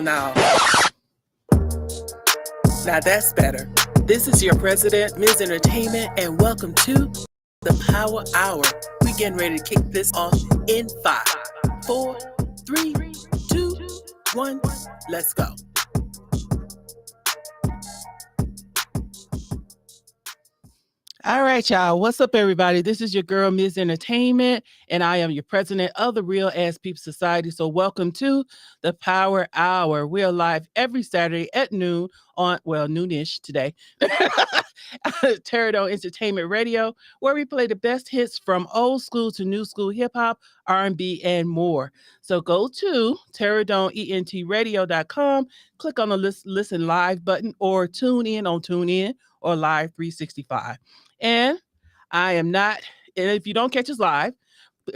Now that's better. This is your president, Ms. Entertainment, and welcome to the Power Hour. We getting ready to kick this off in 5, 4, 3, 2, 1. Let's go. All right, y'all. What's up, everybody? This is your girl, Ms. Entertainment, and I am your president of the Real Ass People Society. So welcome to the Power Hour. We are live every Saturday at noon on, noonish today, Pterodon Entertainment Radio, where we play the best hits from old school to new school hip-hop, R&B, and more. So go to pterodonentradio.com, click on the listen live button, or tune in on TuneIn or Live 365. And I am not, and if you don't catch us live,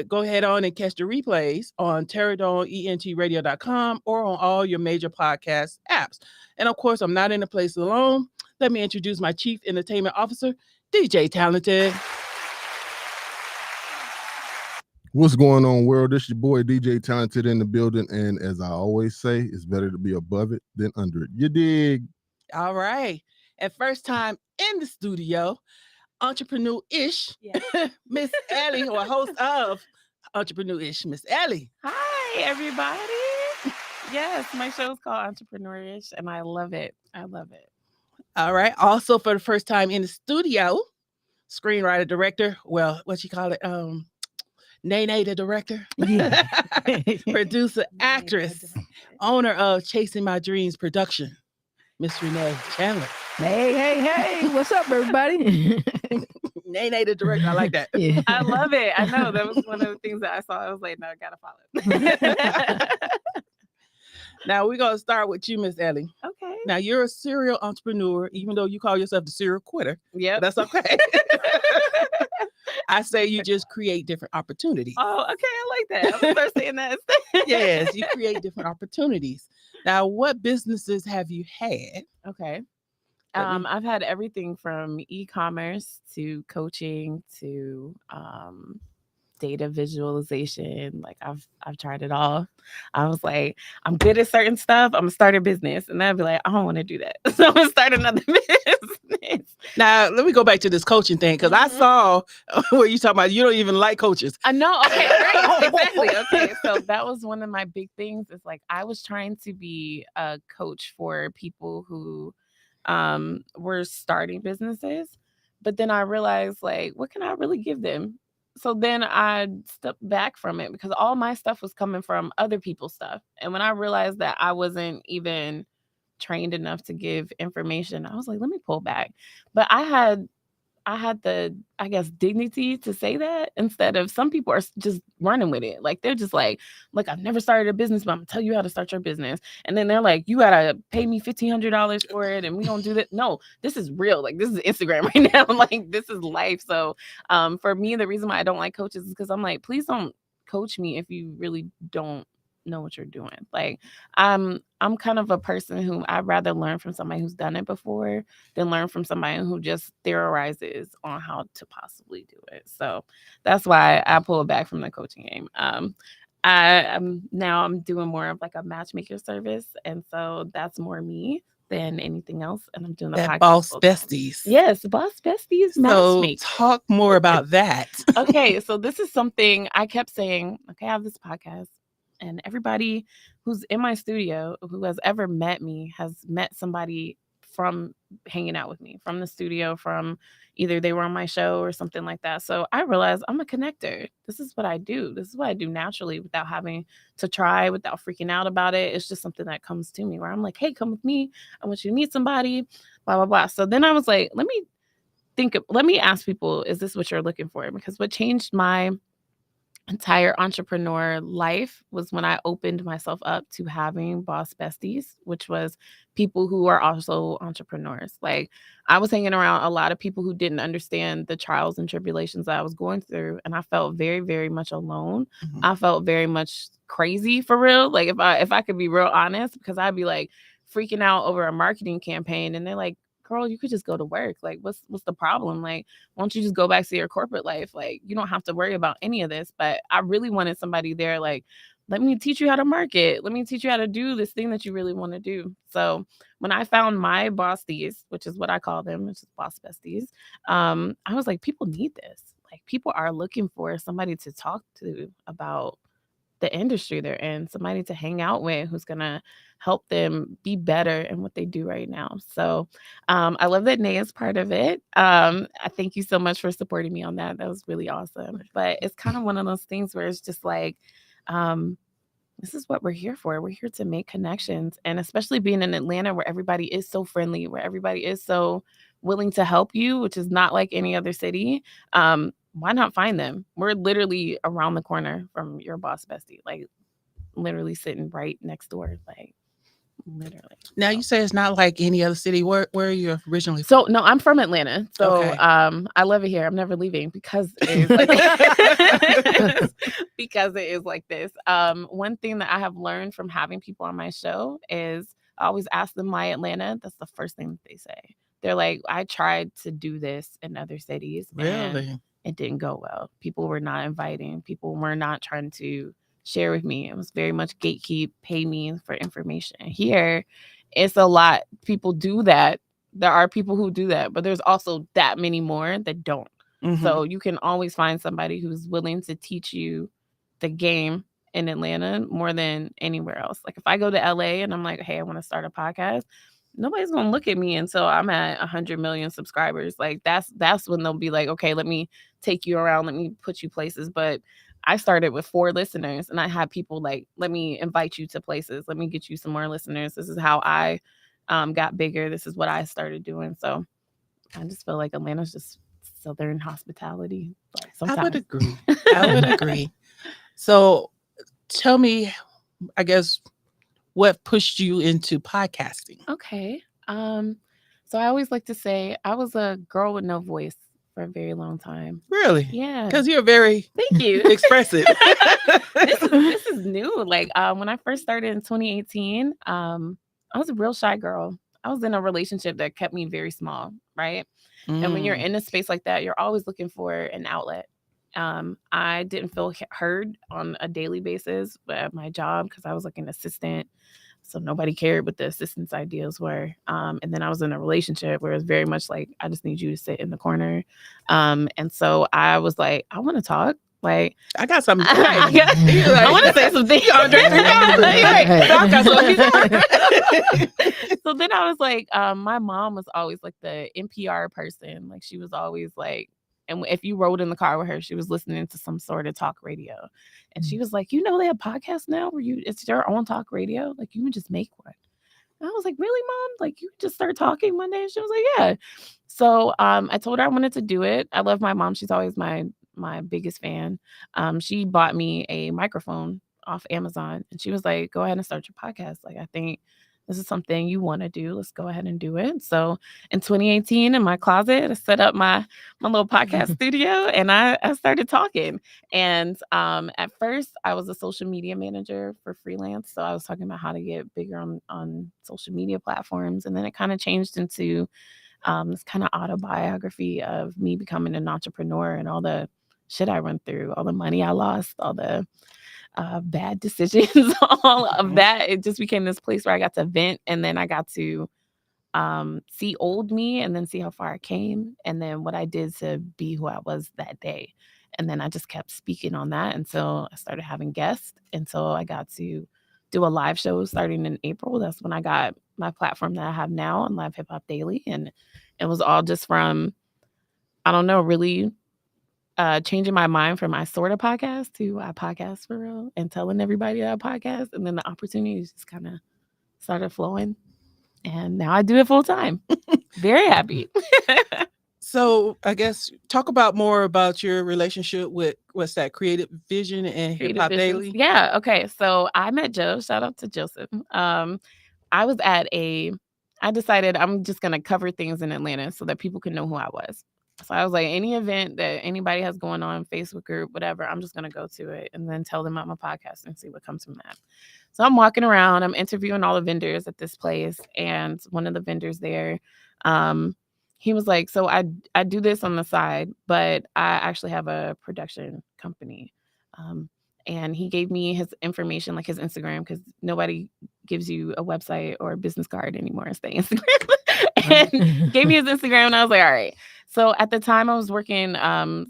go ahead on and catch the replays on pterodonentradio.com or on all your major podcast apps. And of course, I'm not in the place alone. Let me introduce my Chief Entertainment Officer, DJ Talented. What's going on, world? This is your boy DJ Talented in the building, and as I always say, it's better to be above it than under it. You dig? All right. And first time in the studio, entrepreneur-ish, Miss Ellie, or host of Entrepreneur-ish, Miss Ellie. Hi, everybody. Yes, my show is called Entrepreneur-ish, and I love it. I love it. All right. Also, for the first time in the studio, screenwriter, director, what you call it? Nene, the director, Yeah. producer, actress, owner of Chasing My Dreams production, Miss Renee, Chandler. Hey, what's up, everybody? Nene, the director, I like that. Yeah. I love it. I know that was one of the things that I saw. I was like, no, I gotta follow. Now we're gonna start with you, Miss Ellie. Okay. Now you're a serial entrepreneur, even though you call yourself the serial quitter. Yeah, That's okay. I say you just create different opportunities. Oh, okay. I like that. I'm gonna start saying that. Yes, you create different opportunities. Now, what businesses have you had? Okay. I've had everything from e-commerce to coaching to data visualization. Like I've tried it all. I was like, I'm good at certain stuff. I'm gonna start a business, and I'd be like, I don't want to do that, so I'm gonna start another business. Now, let me go back to this coaching thing because I saw where you talking about you don't even like coaches. I know. Okay, right, exactly. Okay, so that was one of my big things. Is like I was trying to be a coach for people who were starting businesses, but then I realized, like, what can I really give them? So then I stepped back from it because all my stuff was coming from other people's stuff. And when I realized that I wasn't even trained enough to give information, I was like, let me pull back. But I had the, I guess, dignity to say that instead of some people are just running with it. Like, they're just like, look, I've never started a business, but I'm gonna tell you how to start your business. And then they're like, you gotta pay me $1,500 for it. And we don't do that. No, this is real. Like, this is Instagram right now. Like, this is life. So for me, the reason why I don't like coaches is because I'm like, please don't coach me if you really don't know what you're doing. Like, I'm kind of a person who I'd rather learn from somebody who's done it before than learn from somebody who just theorizes on how to possibly do it. So that's why I pull back from the coaching game. I'm doing more of like a matchmaker service, and so that's more me than anything else. And I'm doing the podcast. Boss Besties. Yes, Boss Besties. So talk more about that. Okay, so this is something I kept saying. Okay, I have this podcast. And everybody who's in my studio who has ever met me has met somebody from hanging out with me, from the studio, from either they were on my show or something like that. So I realized I'm a connector. This is what I do. This is what I do naturally without having to try, without freaking out about it. It's just something that comes to me where I'm like, hey, come with me. I want you to meet somebody, blah, blah, blah. So then I was like, let me ask people, is this what you're looking for? Because what changed my entire entrepreneur life was when I opened myself up to having boss besties, which was people who are also entrepreneurs. Like, I was hanging around a lot of people who didn't understand the trials and tribulations that I was going through, and I felt very, very much alone. Mm-hmm. I felt very much crazy, for real. Like, if I could be real honest, because I'd be like freaking out over a marketing campaign, and they're like, girl, you could just go to work. Like, what's the problem? Like, why don't you just go back to your corporate life? Like, you don't have to worry about any of this. But I really wanted somebody there, like let me teach you how to market. Let me teach you how to do this thing that you really want to do. So when I found my bossies, which is what I call them, which is boss besties, I was like, people need this. Like, people are looking for somebody to talk to about the industry they're in, somebody to hang out with who's going to help them be better in what they do right now. So I love that Nay is part of it. I thank you so much for supporting me on that. That was really awesome. But it's kind of one of those things where it's just like, this is what we're here for. We're here to make connections. And especially being in Atlanta, where everybody is so friendly, where everybody is so willing to help you, which is not like any other city. Why not find them? We're literally around the corner from your boss bestie, like literally sitting right next door, like literally. Now you say it's not like any other city. Where are you originally from? So no, I'm from Atlanta. So Okay. I love it here. I'm never leaving because it is like because it is like this. One thing that I have learned from having people on my show is I always ask them why Atlanta. That's the first thing that they say. They're like, I tried to do this in other cities. And Really? it didn't go well. People were not inviting. People were not trying to share with me. It was very much gatekeep, pay me for information. Here, it's a lot. People do that. There are people who do that, but there's also that many more that don't. Mhm. So you can always find somebody who's willing to teach you the game in Atlanta more than anywhere else. Like if I go to LA and I'm like, hey, I want to start a podcast, nobody's gonna look at me until I'm at 100 million subscribers. Like that's when they'll be like, okay, let me take you around, let me put you places. But I started with 4 listeners and I had people like, let me invite you to places, let me get you some more listeners. This is how I got bigger. This is what I started doing. So I just feel like Atlanta's just Southern hospitality. Like sometimes. I would agree. I would agree. So tell me, I guess, what pushed you into podcasting? Okay. So I always like to say I was a girl with no voice for a very long time. Really? Yeah. Because you're very Thank you. expressive. this is new. Like when I first started in 2018, I was a real shy girl. I was in a relationship that kept me very small, right? And when you're in a space like that, you're always looking for an outlet. I didn't feel heard on a daily basis at my job because I was like an assistant. So nobody cared what the assistant's ideas were. And then I was in a relationship where it was very much like, I just need you to sit in the corner. And so I was like, I want to talk. Like, I got something to say. I want to say something. So then I was like, my mom was always like the NPR person. Like she was always like, and if you rode in the car with her, she was listening to some sort of talk radio. And she was like, you know, they have podcasts now where it's your own talk radio. Like you can just make one. And I was like, really, Mom? Like you just start talking one day? And she was like, yeah. So I told her I wanted to do it. I love my mom. She's always my biggest fan. She bought me a microphone off Amazon and she was like, go ahead and start your podcast. Like, I think this is something you want to do. Let's go ahead and do it. So in 2018 in my closet, I set up my little podcast studio and I started talking. And at first I was a social media manager for freelance. So I was talking about how to get bigger on social media platforms. And then it kind of changed into this kind of autobiography of me becoming an entrepreneur and all the shit I went through, all the money I lost, all the bad decisions, all of that. It just became this place where I got to vent and then I got to see old me and then see how far I came and then what I did to be who I was that day. And then I just kept speaking on that until I started having guests, until I got to do a live show starting in April. That's when I got my platform that I have now on Live Hip Hop Daily. And it was all just from, I don't know, really changing my mind from my sort of podcast to I podcast for real and telling everybody that I podcast. And then the opportunities just kind of started flowing. And now I do it full time. Very happy. So I guess talk about more about your relationship with what's that, Creative Vision and Hip Hop Daily. Yeah. Okay. So I met Joe. Shout out to Joseph. I was I decided I'm just going to cover things in Atlanta so that people can know who I was. So I was like, any event that anybody has going on, Facebook group, whatever, I'm just going to go to it and then tell them about my podcast and see what comes from that. So I'm walking around, I'm interviewing all the vendors at this place. And one of the vendors there, he was like, so I do this on the side, but I actually have a production company. and he gave me his information, like his Instagram, because nobody gives you a website or a business card anymore. It's the Instagram. And gave me his Instagram, and I was like, all right. So at the time, I was working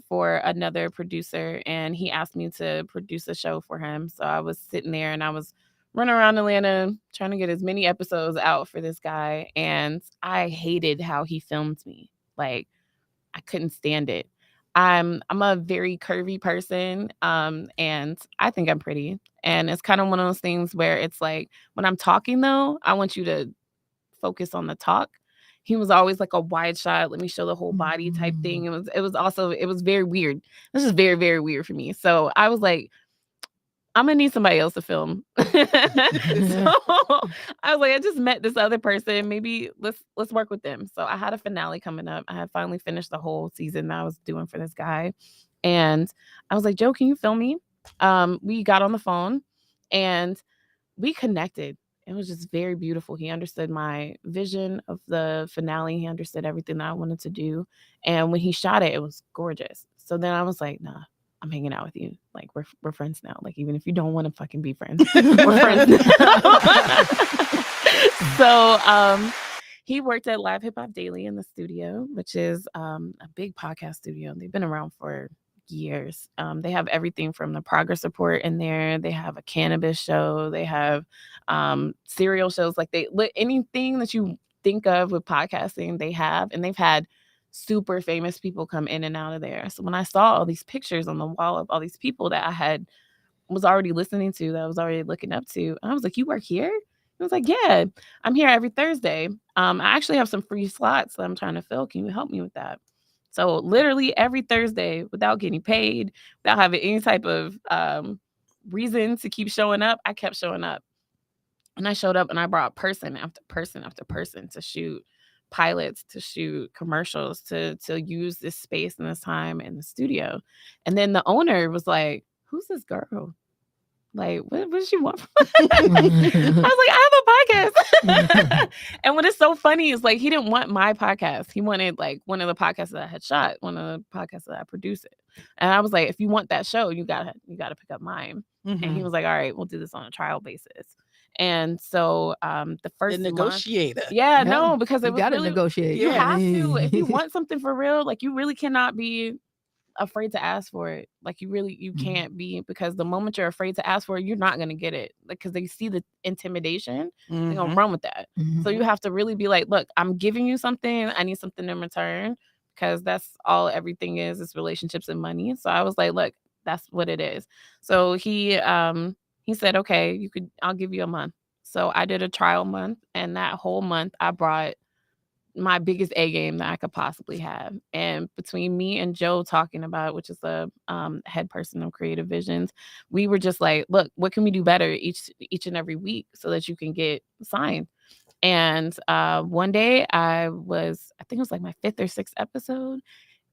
for another producer, and he asked me to produce a show for him. So I was sitting there, and I was running around Atlanta trying to get as many episodes out for this guy, and I hated how he filmed me. Like, I couldn't stand it. I'm a very curvy person, and I think I'm pretty. And it's kind of one of those things where it's like, when I'm talking, though, I want you to focus on the talk. He was always like a wide shot, let me show the whole body type thing. It was very weird. This is very, very weird for me. So I was like, I'm gonna need somebody else to film. So I was like, I just met this other person. Maybe let's work with them. So I had a finale coming up. I had finally finished the whole season that I was doing for this guy. And I was like, Joe, can you film me? We got on the phone and we connected. It was just very beautiful. He understood my vision of the finale. He understood everything that I wanted to do. And when he shot it, it was gorgeous. So then I was like, nah, I'm hanging out with you. Like, we're friends now. Like, even if you don't want to fucking be friends, we're friends now. So he worked at Live Hip Hop Daily in the studio, which is a big podcast studio. They've been around for years. They have everything from the progress report in there. They have a cannabis show. They have serial shows. Like, anything that you think of with podcasting, they have. And they've had super famous people come in and out of there. So when I saw all these pictures on the wall of all these people that I was already listening to, that I was already looking up to, I was like, you work here? He was like, yeah, I'm here every Thursday. I actually have some free slots that I'm trying to fill. Can you help me with that? So literally every Thursday, without getting paid, without having any type of reason to keep showing up, I kept showing up. And I showed up and I brought person after person after person to shoot pilots, to shoot commercials, to use this space and this time in the studio. And then the owner was like, who's this girl? Like, what does she want from I was like, I have a podcast. And what is so funny is, like, he didn't want my podcast. He wanted, like, one of the podcasts that I had shot, one of the podcasts that I produced it. And I was like, if you want that show, you gotta pick up mine. And he was like, all right, we'll do this on a trial basis. And so the first negotiator. month, no, because it you was gotta really, negotiate. you have to. If you want something for real, like, you really cannot be afraid to ask for it. Like, you can't be, because the moment you're afraid to ask for it, you're not going to get it. Like, because they see the intimidation, they're going to run with that. So you have to really be like, look, I'm giving you something, I need something in return, because that's all everything is relationships and money. So I was like, look, that's what it is. So he said, okay, I'll give you a month. So I did a trial month, and that whole month I brought my biggest A game that I could possibly have. And between me and Joe talking about it, which is the head person of Creative Visions, we were just like, look, what can we do better each and every week so that you can get signed? And one day I think it was like my 5th or 6th episode.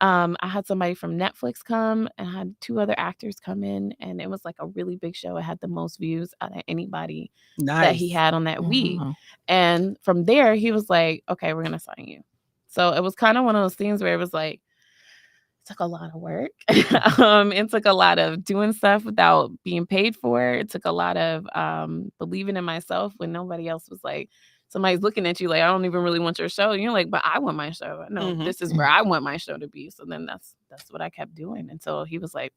I had somebody from Netflix come, and I had 2 other actors come in, and it was like a really big show. It had the most views out of anybody that he had on that week. And from there, he was like, okay, we're going to sign you. So it was kind of one of those things where it was like, it took a lot of work. It took a lot of doing stuff without being paid for. It took a lot of believing in myself when nobody else was like, somebody's looking at you like, I don't even really want your show. And you're like, but I want my show. No, this is where I want my show to be. So then that's what I kept doing until he was like,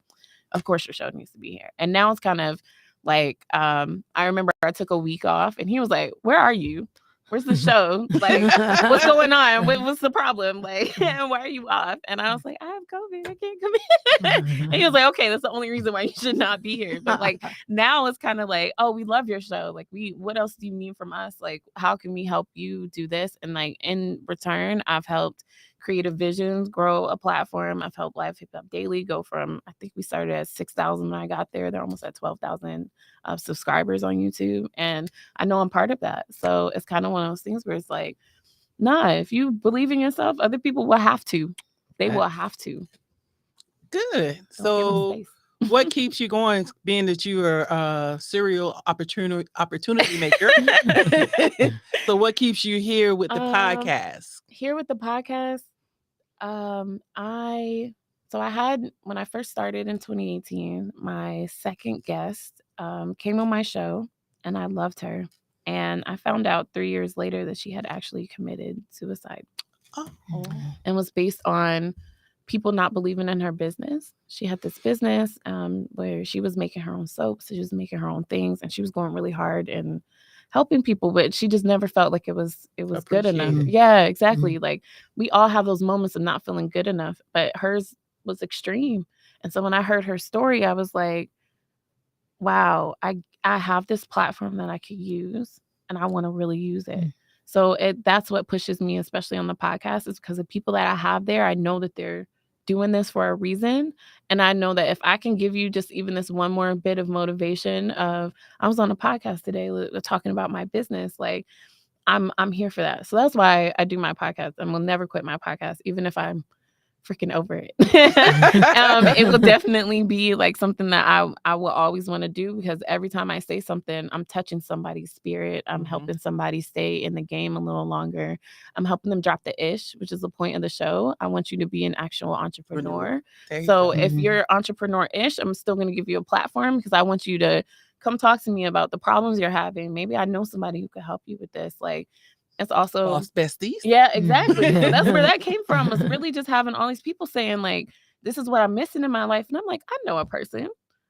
of course your show needs to be here. And now it's kind of like, I remember I took a week off, and he was like, where are you? Where's the show? Like, what's going on? What's the problem? Like, why are you off? And I was like, I have COVID. I can't come in. And he was like, okay, that's the only reason why you should not be here. But like, now it's kind of like, oh, we love your show. Like, what else do you need from us? Like, how can we help you do this? And like, in return, I've helped Creative Visions grow a platform. I've helped Live Hip Hop Daily go from, I think we started at 6,000 when I got there. They're almost at 12,000 subscribers on YouTube. And I know I'm part of that. So it's kind of one of those things where it's like, nah, if you believe in yourself, other people will have to. They will have to. Good. So what keeps you going, being that you are a serial opportunity maker? So what keeps you here with the podcast? Here with the podcast, So I had, when I first started in 2018, my second guest came on my show, and I loved her. And I found out 3 years later that she had actually committed suicide. Oh. And was based on people not believing in her business. She had this business where she was making her own soaps, she was making her own things, and she was going really hard and helping people, but she just never felt like it was good enough. Appreciated. Yeah, exactly. Like, we all have those moments of not feeling good enough, but hers was extreme. And so when I heard her story, I was like, wow, I have this platform that I could use, and I want to really use it. So that's what pushes me, especially on the podcast, is because the people that I have there, I know that they're doing this for a reason. And I know that if I can give you just even this one more bit of motivation of, I was on a podcast today talking about my business, like, I'm here for that. So that's why I do my podcast, and will never quit my podcast, even if I'm freaking over it. It will definitely be like something that I will always want to do, because every time I say something, I'm touching somebody's spirit. I'm helping somebody stay in the game a little longer. I'm helping them drop the ish, which is the point of the show. I want you to be an actual entrepreneur. So if you're entrepreneur-ish, I'm still going to give you a platform, because I want you to come talk to me about the problems you're having. Maybe I know somebody who could help you with this. Like, it's also Boss besties. Yeah, exactly. So that's where that came from. Was really just having all these people saying, like, this is what I'm missing in my life. And I'm like, I know a person.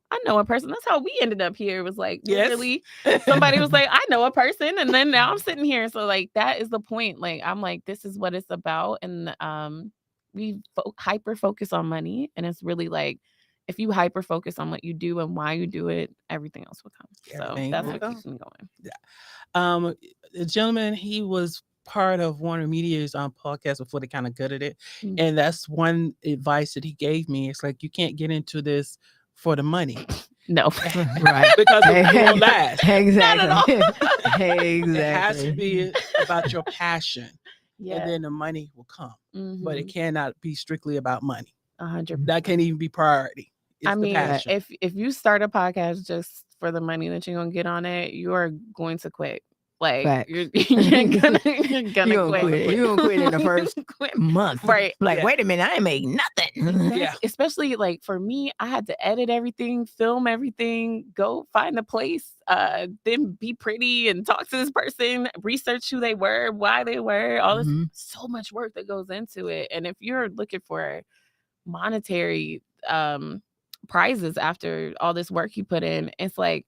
That's how we ended up here. It was like, literally, somebody was like, I know a person. And then now I'm sitting here. So like, that is the point. Like, I'm like, this is what it's about. And we hyper focus on money. And it's really like, if you hyper focus on what you do and why you do it, everything else will come. Everything so that's will what come. keeps me going. Yeah. The gentleman, he was part of Warner Media's podcast before they kind of gutted it. And that's one advice that he gave me. It's like, you can't get into this for the money. No. Right. Because it won't last. Exactly. Not Exactly. It has to be about your passion. Yeah. And then the money will come. But it Mhm. cannot be strictly about money. 100%. That can't even be priority. It's I the mean, passion. if you start a podcast just for the money that you're gonna get on it, you are going to quit. Like, Facts. you're You're gonna You gonna quit. quit. You gonna quit in the first Quit. month. Right. Like, Yeah. wait a minute, I ain't make nothing. Exactly. Yeah. Especially like for me, I had to edit everything, film everything, go find a place, then be pretty and talk to this person, research who they were, why they were, all this. So much work that goes into it. And if you're looking for monetary prizes after all this work you put in, it's like,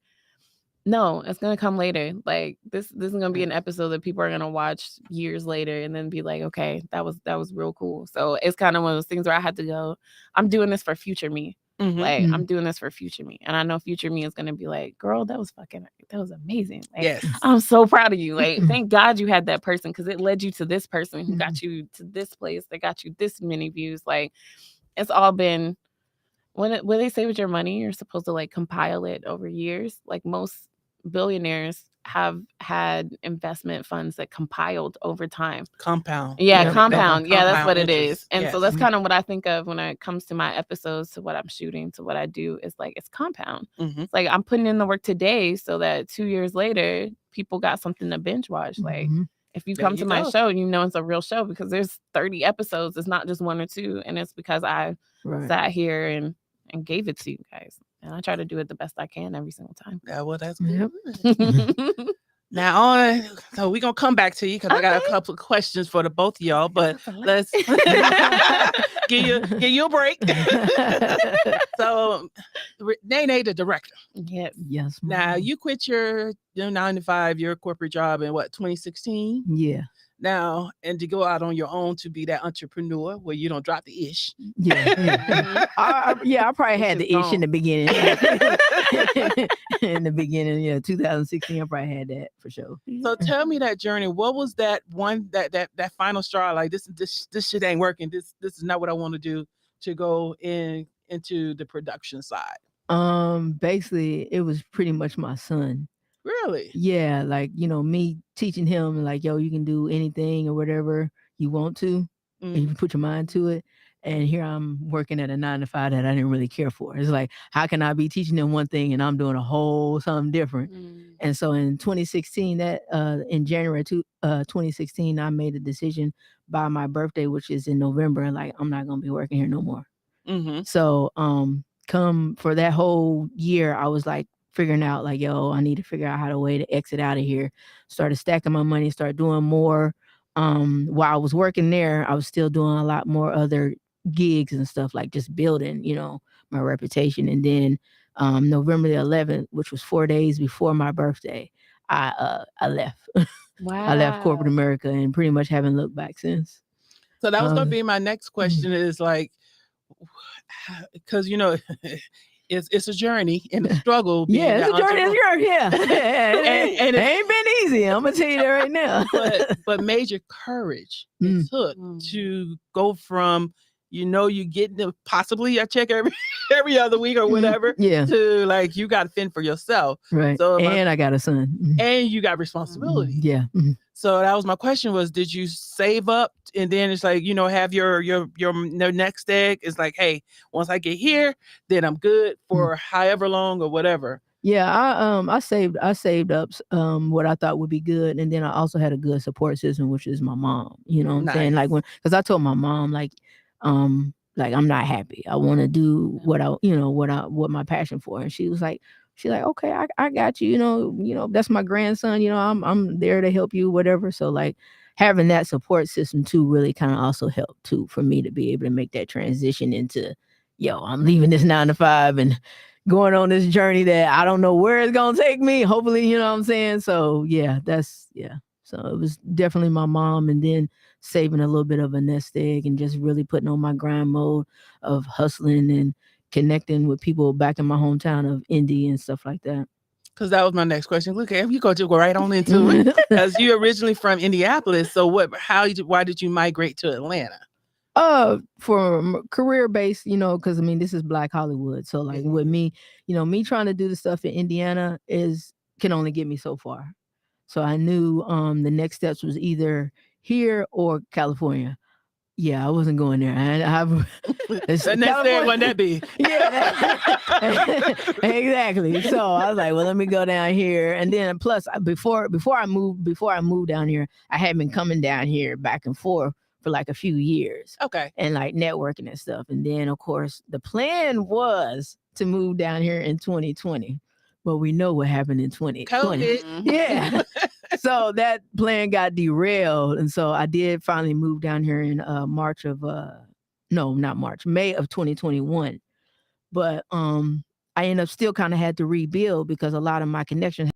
no, it's gonna come later. Like, this is gonna be an episode that people are gonna watch years later and then be like, okay, that was real cool. So it's kind of one of those things where I had to go, I'm doing this for future me. Like, I'm doing this for future me. And I know future me is gonna be like, girl, that was amazing. Like, Yes. I'm so proud of you. Like, thank God you had that person, because it led you to this person who got you to this place, that got you this many views. Like, it's all been, when they say with your money, you're supposed to like compile it over years. Like, most billionaires have had investment funds that compiled over time. Compound. Yeah, compound. Yeah, that's what it is. interest. And so Yes. that's kind of what I think of when it comes to my episodes, to what I'm shooting, to what I do. Is like, it's compound. It's like, I'm putting in the work today so that 2 years later, people got something to binge watch. Like, if you There come you to my go. show, you know it's a real show, because there's 30 episodes. It's not just 1 or 2. And it's because I sat here and gave it to you guys. And I try to do it the best I can every single time. Yeah, well, that's Yep. good. Now, so we're going to come back to you, because I got a couple of questions for the both of y'all, but let's give you a break. So, Renee, the director. Yes. Yes. Now, ma'am. you quit your 9 to 5, your corporate job in 2016? Yeah. Now, and to go out on your own to be that entrepreneur where you don't drop the ish. Yeah. I probably had It's the ish in gone. the beginning. In the beginning, 2016, I probably had that for sure. So tell me that journey. What was that one that final straw? Like, this shit ain't working. This is not what I want to do, to go into the production side. Basically, it was pretty much my son. Really? Yeah, like, me teaching him, like, yo, you can do anything or whatever you want to, and you can put your mind to it. And here I'm working at a 9 to 5 that I didn't really care for. It's like, how can I be teaching them one thing and I'm doing a whole something different? And so in 2016, in January 2016, I made a decision by my birthday, which is in November, like, I'm not gonna be working here no more. Mm-hmm. So come for that whole year, I was like figuring out like, yo, I need to figure out how to way to exit out of here. Started stacking my money, started doing more. While I was working there, I was still doing a lot more other gigs and stuff, like just building, my reputation. And then November the 11th, which was 4 days before my birthday, I left. Wow. I left corporate America and pretty much haven't looked back since. So that was going to be my next question is like, because, it's a journey and a struggle. Being Yeah, it's a journey. Yeah. And it ain't been easy. I'm going to tell you that right now. but major courage it took to go from, you getting possibly a check every other week or whatever, to like, you got to fend for yourself. Right. So I got a son. And you got responsibility. Yeah. So that was my question was, did you save up and then it's like, have your next egg is like, hey, once I get here, then I'm good for however long or whatever. Yeah, I saved up what I thought would be good, and then I also had a good support system, which is my mom. You know what I'm saying? Like because I told my mom like I'm not happy. I want to do what my passion for, and she's like, okay, I got you. That's my grandson. I'm there to help you, whatever. So like having that support system too really kind of also helped too for me to be able to make that transition into, I'm leaving this 9 to 5 and going on this journey that I don't know where it's gonna take me. Hopefully, you know what I'm saying? So yeah. So it was definitely my mom, and then saving a little bit of a nest egg and just really putting on my grind mode of hustling and connecting with people back in my hometown of Indy and stuff like that. Because that was my next question. Look, you go right on into it. Because you're originally from Indianapolis. So why did you migrate to Atlanta? For career based, because this is Black Hollywood. So like with me, me trying to do the stuff in Indiana can only get me so far. So I knew the next steps was either here or California. Yeah, I wasn't going there. The next day wasn't that big. Yeah, exactly. So I was like, well, let me go down here. And then plus before I moved down here, I had been coming down here back and forth for like a few years. Okay. And like networking and stuff. And then of course the plan was to move down here in 2020. But we know what happened in 2020. COVID. Yeah. So that plan got derailed. And so I did finally move down here in May of 2021. But I ended up still kind of had to rebuild because a lot of my connections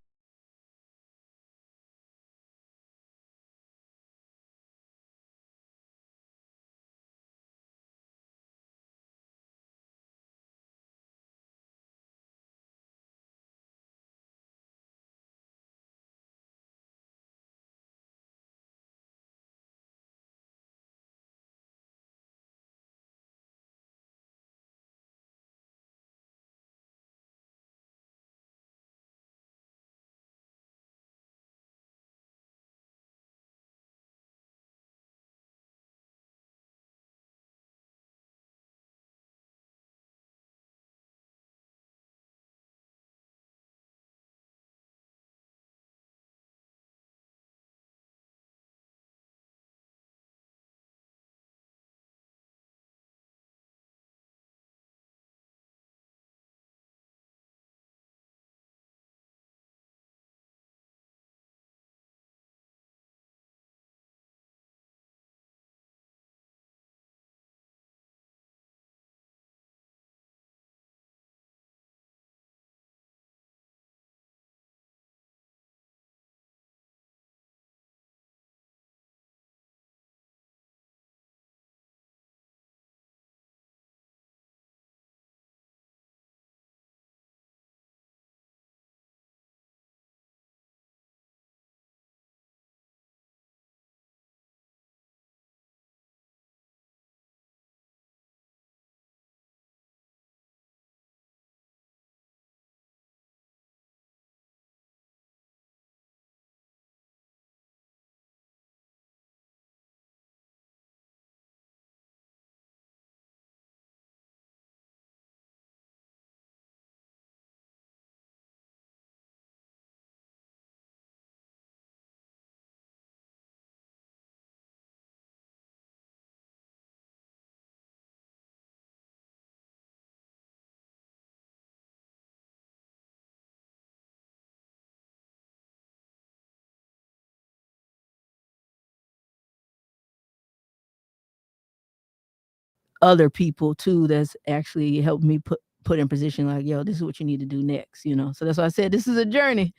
other people too that's actually helped me put in position like, yo, this is what you need to do next, So that's why I said this is a journey.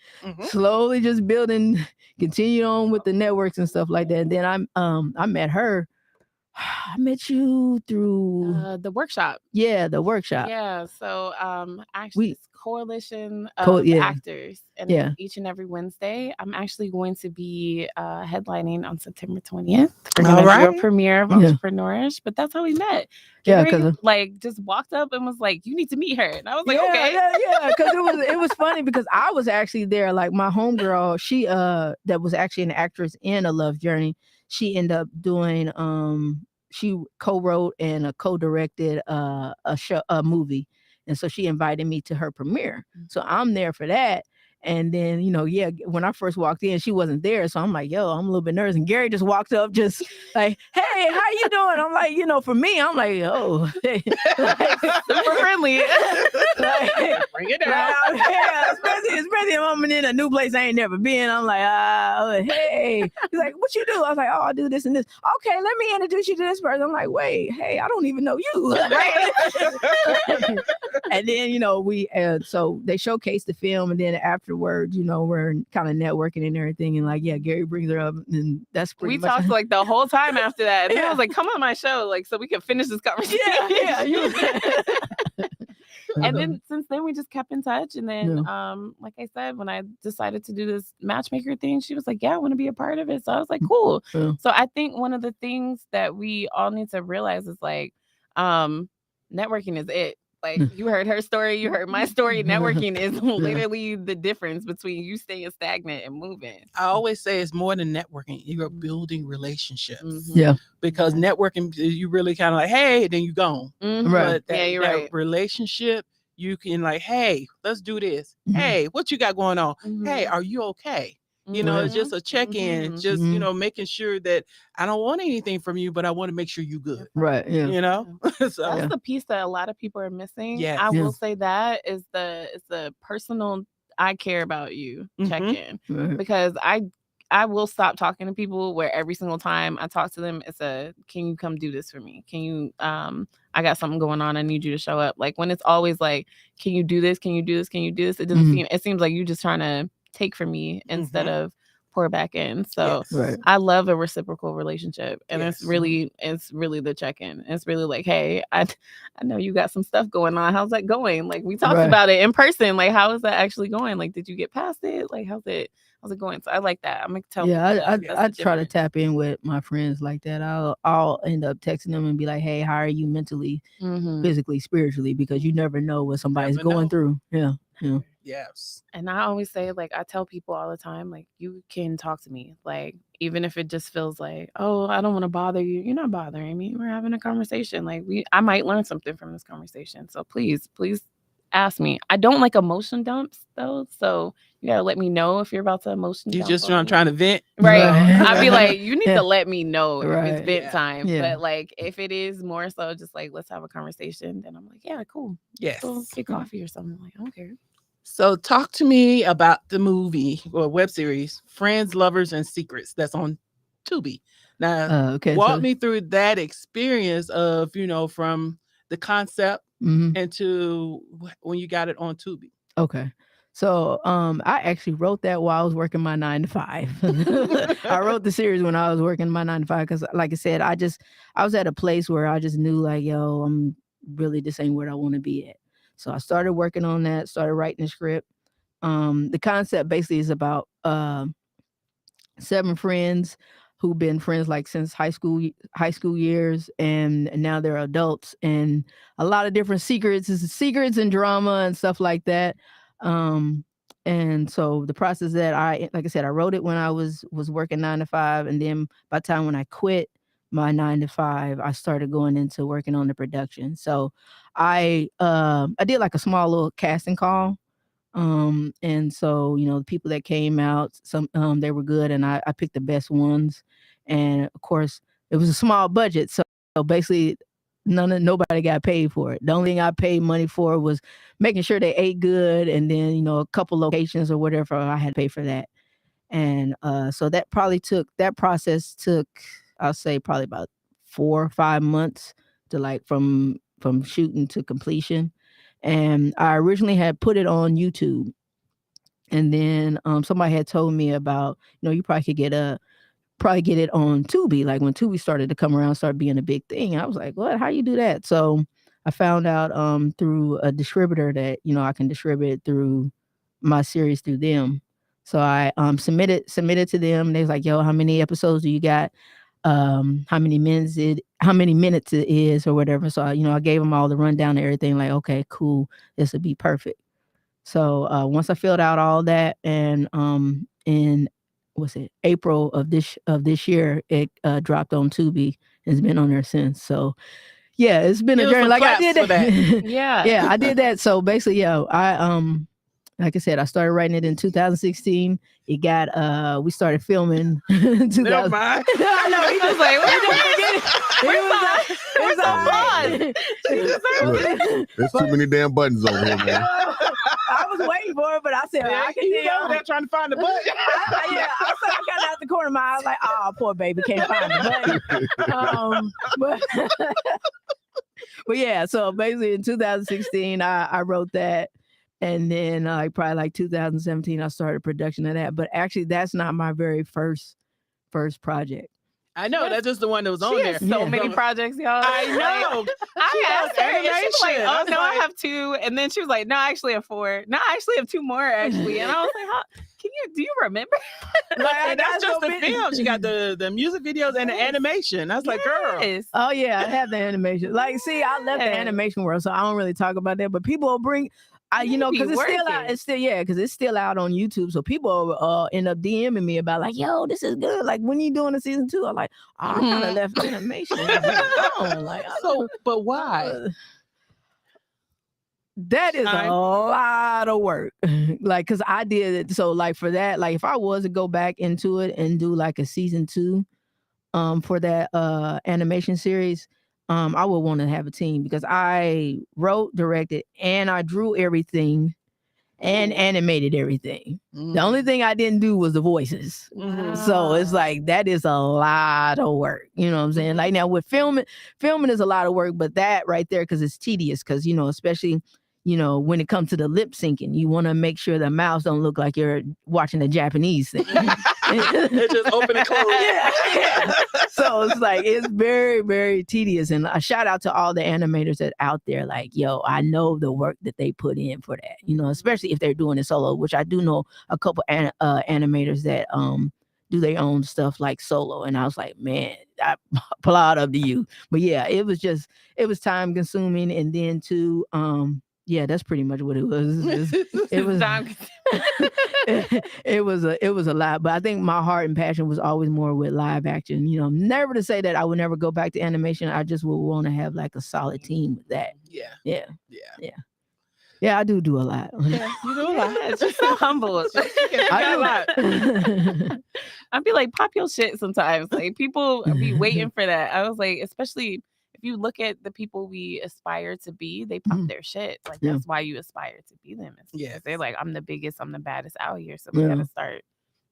Slowly just building, continue on with the networks and stuff like that. And then I met her. I met you through the workshop. Yeah, the workshop. Yeah. So actually it's coalition of actors. And each and every Wednesday, I'm actually going to be headlining on September 20th. We're going to do a premiere of Entrepreneurish, but that's how we met. Gary, like just walked up and was like, you need to meet her. And I was like, okay. Yeah, because it was funny because I was actually there. Like my homegirl, she that was actually an actress in A Love Journey. She ended up doing she co-wrote and co-directed a movie, and so she invited me to her premiere. So I'm there for that. And then, when I first walked in, she wasn't there. So I'm like, yo, I'm a little bit nervous. And Gary just walked up just like, hey, how you doing? I'm like, for me, I'm like, oh, hey. Super friendly. Bring it down. Especially if I'm in a new place I ain't never been. I'm like, hey. He's like, what you do? I was like, oh, I do this and this. Okay, let me introduce you to this person. I'm like, wait, hey, I don't even know you. And then, so they showcased the film, and then afterwards, we're kind of networking and everything, and like, Gary brings her up, and that's pretty much. We talked like the whole time after that. And then I was like, come on my show, like, so we can finish this conversation. And then since then we just kept in touch, and then like I said, when I decided to do this matchmaker thing, she was like, yeah, I want to be a part of it. So I was like, cool. So I think one of the things that we all need to realize is like networking is it. Like, you heard her story, you heard my story. Networking is literally the difference between you staying stagnant and moving. I always say it's more than networking. You're building relationships. Yeah. Because networking, you really kind of like, hey, then you gone. Right. But that relationship, you can like, hey, let's do this. Hey, what you got going on? Hey, are you okay? It's just a check-in, just, making sure that I don't want anything from you, but I want to make sure you're good. Right. Yeah. So that's the piece that a lot of people are missing. Yes. I will say that is the personal I care about you check-in. Because I will stop talking to people where every single time I talk to them, it's can you come do this for me? Can you, I got something going on. I need you to show up. Like when it's always like, can you do this? Can you do this? Can you do this? It doesn't it seems like you just trying to take from me instead of pour back in. So I love a reciprocal relationship, and it's really the check-in. It's really like, hey, I know you got some stuff going on. How's that going? Like we talked about it in person. Like how is that actually going? Like did you get past it? Like how's it going? So I like that. I'm gonna tell. I try to tap in with my friends like that. I'll end up texting them and be like, hey, how are you mentally, physically, spiritually? Because you never know what somebody's going through. Yeah. Yes. And I always say, like, I tell people all the time, like, you can talk to me. Like, even if it just feels like, oh, I don't want to bother you. You're not bothering me. We're having a conversation. Like, I might learn something from this conversation. So please ask me. I don't like emotion dumps, though. So you got to let me know if you're about to emotion dump. You just trying to vent. Right. I'd be like, you need to let me know if it's vent time. Yeah. But, like, if it is more so just like, let's have a conversation, then I'm like, yeah, cool. Yes. Go get coffee or something. Like, I don't care. So talk to me about the movie or web series, Friends, Lovers, and Secrets that's on Tubi. Now, walk me through that experience of, from the concept into when you got it on Tubi. Okay. So I actually wrote that while I was working my 9 to 5. I wrote the series when I was working my 9 to 5 because, like I said, I was at a place where I just knew like, yo, I'm really this ain't where I want to be at. So I started working on that, started writing the script. The concept basically is about 7 friends who've been friends like since high school years, and now they're adults, and a lot of different secrets and drama and stuff like that. And so the process that like I said, I wrote it when I was working 9 to 5, and then by the time when I quit my 9 to 5, I started going into working on the production. So I did like a small little casting call. And so, the people that came out, some they were good, and I picked the best ones. And of course, it was a small budget. So basically nobody got paid for it. The only thing I paid money for was making sure they ate good, and then, a couple locations or whatever, I had to pay for that. And so that process took, I'll say probably about 4 or 5 months to like from shooting to completion. And I originally had put it on YouTube. And then somebody had told me about, you probably could get it on Tubi, like when Tubi started to come around, start being a big thing. I was like, what? How you do that? So I found out through a distributor that, I can distribute through my series through them. So I submitted to them. They was like, yo, how many episodes do you got? How many minutes it is or whatever. So I gave them all the rundown and everything, like, okay, cool, this would be perfect. So once I filled out all that, and in April of this year, it dropped on Tubi. It's been on there since. So yeah, it's been a journey. Like I did that. Yeah, I did that. So basically, I like I said, I started writing it in 2016. It got we started filming. Never mind. I know. He was like, There's too many damn buttons over here, man. I was waiting for it, but I said, I can he's over there trying to find the button. I said, I got out the corner of my eye. I was like, oh, poor baby, can't find the button. But yeah, so basically in 2016, I wrote that. And then probably like 2017, I started production of that. But actually, that's not my very first project. I know, that's just the one that was on there. So many projects, y'all. I know. I asked her, and she was like, animation. oh, no, I have 2. And then she was like, no, I actually have 4. No, I actually have 2 more, actually. And I was like, do you remember? Like, that's just the film. She got the music videos and the animation. I was like, girl. Oh, yeah, I have the animation. Like, see, I left the animation world, so I don't really talk about that. But people will bring... because it's still out. Because it's still out on YouTube. So people end up DMing me about like, yo, this is good. Like, when you doing a season 2? I'm like, I kind of left animation. But why? That is a lot of work. Like, because I did it. So, like, for that, like, if I was to go back into it and do like a season 2, for that animation series. I would want to have a team because I wrote, directed, and I drew everything and animated everything. The only thing I didn't do was the voices. So it's like, that is a lot of work. You know what I'm saying? Like now with filming is a lot of work, but that right there, because it's tedious, because, especially, when it comes to the lip syncing, you want to make sure the mouths don't look like you're watching a Japanese thing. It just open and close. Yeah. So it's like, it's very, very tedious. And a shout out to all the animators that out there, like, yo, I know the work that they put in for that, especially if they're doing it solo, which I do know a couple animators that do their own stuff like solo. And I was like, man, I applaud up to you. But yeah, it was time consuming. And then too, yeah, that's pretty much what it was. It was it was a lot, but I think my heart and passion was always more with live action. Never to say that I would never go back to animation. I just would want to have like a solid team with that. Yeah, I do a lot. Yeah, you do a lot. It's just so humble. I do a lot. I'd be like, pop your shit sometimes. Like people be waiting for that. I was like, especially if you look at the people we aspire to be, they pop their shit. Like that's why you aspire to be them. Yeah, they're like, I'm the biggest, I'm the baddest out here. So we gotta start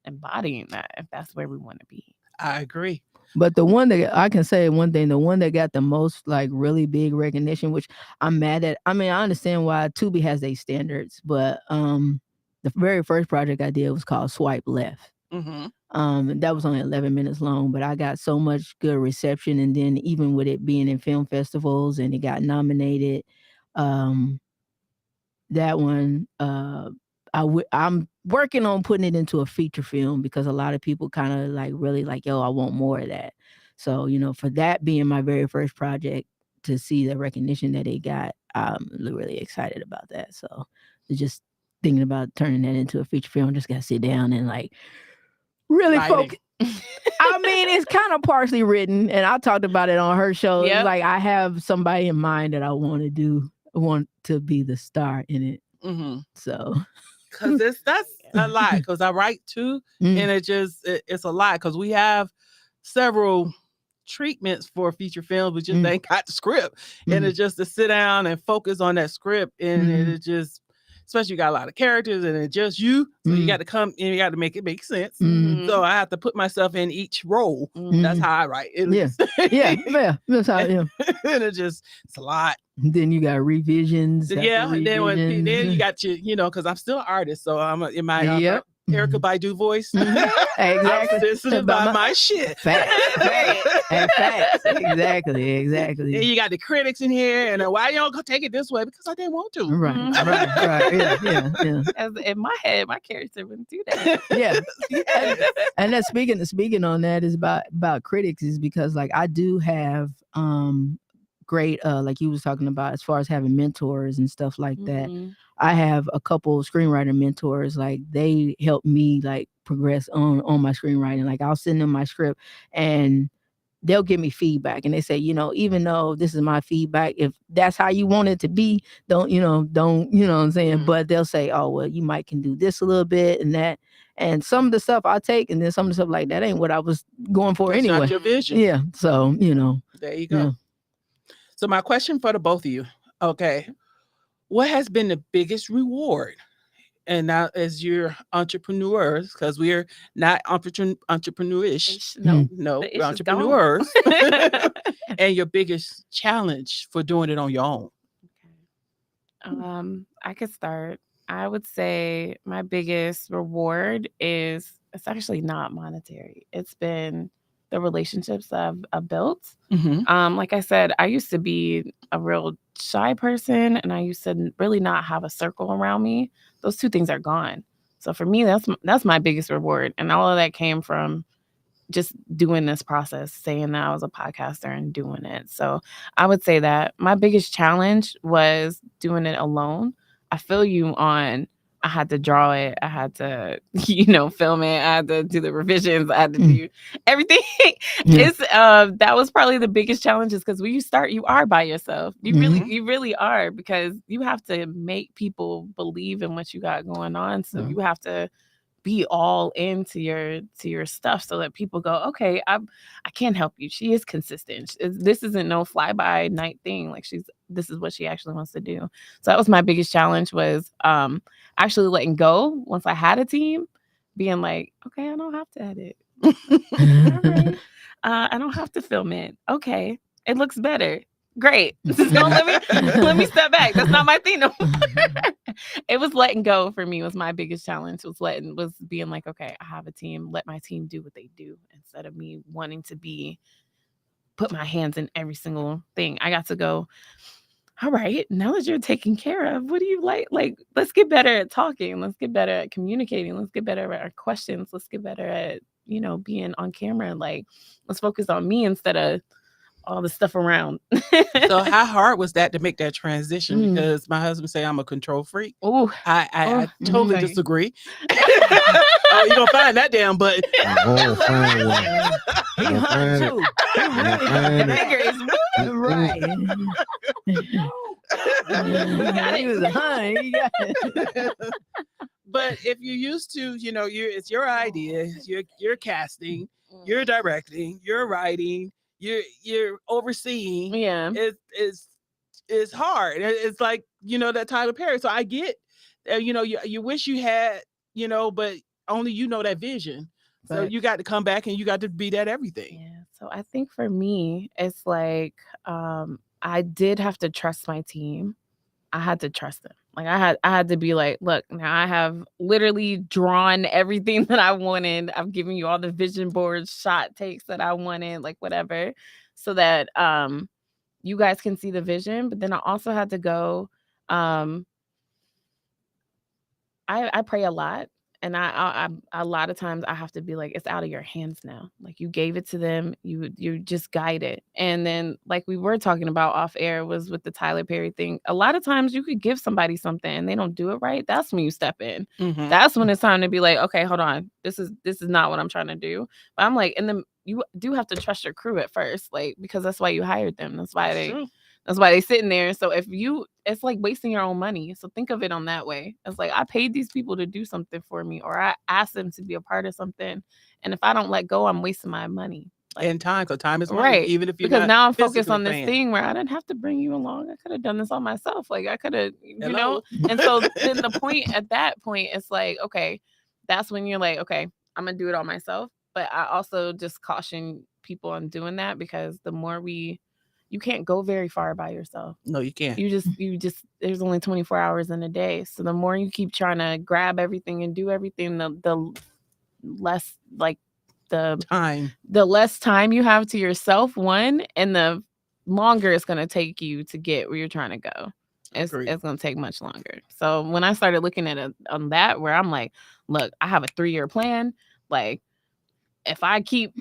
embodying that if that's where we want to be. I agree. But the one that I can say one thing, the one that got the most like really big recognition, which I'm mad at. I mean, I understand why Tubi has their standards, but the very first project I did was called Swipe Left. That was only 11 minutes long, but I got so much good reception. And then even with it being in film festivals and it got nominated, that one, I'm working on putting it into a feature film because a lot of people kind of like really like, yo, I want more of that. So, for that being my very first project, to see the recognition that it got, I'm really excited about that. So just thinking about turning that into a feature film, just got to sit down and like really focus. I mean, it's kind of partially written, and I talked about it on her show. Yep. It's like I have somebody in mind that I want to be the star in it. So, because that's a lot. Because I write too, and it's a lot. Because we have several treatments for feature films, we just ain't got the script, and it's just to sit down and focus on that script, and it just. especially you got a lot of characters and it's just you. So you got to come and you got to make it make sense. So I have to put myself in each role. That's how I write. At least. Yeah. That's how. Yeah. And it's a lot. Then you got revisions. Yeah, and then revisions. then you got your, because I'm still an artist, so I'm in my Erica Baidu voice. Exactly. I'm sensitive about my shit. Facts. Exactly. And you got the critics in here, and why you don't go take it this way? Because I didn't want to. Right. Yeah. As in my head, my character wouldn't do that. Yeah. And that's speaking on that is about critics is because like I do have great like you was talking about as far as having mentors and stuff like that. I have a couple screenwriter mentors, like they help me like progress on my screenwriting. Like I'll send them my script and they'll give me feedback and they say, even though this is my feedback, if that's how you want it to be, don't you know what I'm saying? But they'll say, oh, well, you might can do this a little bit and that. And some of the stuff I take, and then some of the stuff like that ain't what I was going for anyway. Not your vision. Yeah. So, There you go. Yeah. So my question for the both of you, okay, what has been the biggest reward? And now as you're entrepreneurs, because we're not entrepreneurish. No, we're entrepreneurs. And your biggest challenge for doing it on your own. I could start. I would say my biggest reward it's actually not monetary. It's been the relationships I've built. Like I said, I used to be a real shy person and I used to really not have a circle around me. Those two things are gone. So for me, that's my biggest reward. And all of that came from just doing this process, saying that I was a podcaster and doing it. So I would say that my biggest challenge was doing it alone. I feel you on I had to draw it. I had to, film it. I had to do the revisions. I had to do everything. That was probably the biggest challenge is because when you start, you are by yourself. You really are because you have to make people believe in what you got going on. So you have to be all into your stuff so that people go, okay, I can help you. She is consistent. This isn't no fly by night thing. Like this is what she actually wants to do. So that was my biggest challenge was actually letting go once I had a team, being like, okay, I don't have to edit. All right. I don't have to film it. Okay, it looks better. Great. Don't let me step back. That's not my thing no more. It was letting go for me was my biggest challenge was being like, okay, I have a team. Let my team do what they do instead of me wanting to put my hands in every single thing. I got to go, all right, now that you're taken care of, what do you like? Like, let's get better at talking. Let's get better at communicating. Let's get better at our questions. Let's get better at, being on camera. Like, let's focus on me instead of all the stuff around. So how hard was that to make that transition? Because my husband say I'm a control freak. Oh, I totally disagree. Oh, you're gonna find that damn button. He hung too. Right. He was a hun. But if you're used to, it's your idea, you're casting, you're directing, you're writing, you're overseeing. Yeah, it's hard. It's like that Tyler Perry. So I get, you wish you had, but only that vision. So you got to come back and you got to be that everything. Yeah. So I think for me, it's like I did have to trust my team. I had to trust them. Like I had to be like, look, now I have literally drawn everything that I wanted. I've given you all the vision boards, shot takes that I wanted, like whatever, so that you guys can see the vision. But then I also had to go. I pray a lot. And I a lot of times I have to be like, it's out of your hands now. Like you gave it to them, you just guide it. And then like we were talking about off air was with the Tyler Perry thing. A lot of times you could give somebody something and they don't do it right. That's when you step in. That's when it's time to be like, okay, hold on. This is not what I'm trying to do. But I'm like, and then you do have to trust your crew at first, like because that's why you hired them. That's why they sitting there. So it's like wasting your own money. So think of it on that way. It's like I paid these people to do something for me, or I asked them to be a part of something. And if I don't let go, I'm wasting my money. Like, and time, because time is money, right. even if you're Because not now I'm focused physically on this paying. thing where I didn't have to bring you along. I could have done this all myself. Like I could have, you know. Hello. And so then the point at that point, it's like, okay, that's when you're like, okay, I'm gonna do it all myself. But I also just caution people on doing that, because the more you can't go very far by yourself. No, you can't. You just there's only 24 hours in a day. So the more you keep trying to grab everything and do everything, the less like Time. the less time you have to yourself, one, and the longer it's going to take you to get where you're trying to go. It's Agreed. going to take much longer. So when I started looking at it on that, where I'm like, look, I have a 3-year plan. Like, if I keep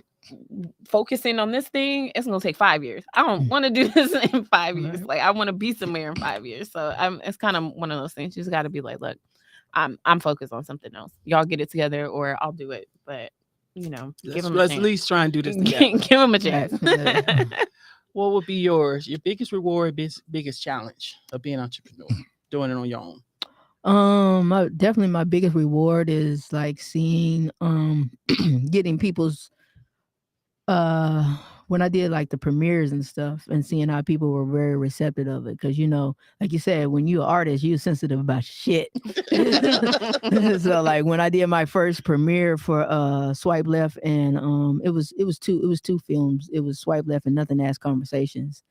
focusing on this thing, it's going to take 5 years. I don't want to do this in 5 years. Like, I want to be somewhere in 5 years. So it's kind of one of those things. You just got to be like, look, I'm focused on something else. Y'all get it together, or I'll do it. But give them a Let's chance. at least try and do this together. Give them a chance. What would be yours? Your biggest reward, biggest challenge of being an entrepreneur, doing it on your own? Definitely my biggest reward is like seeing getting people's when I did like the premieres and stuff, and seeing how people were very receptive of it, because like you said, when you're an artist, you're sensitive about shit. So like when I did my first premiere for Swipe Left, and it was two films. It was Swipe Left and Nothing to Ask Conversations.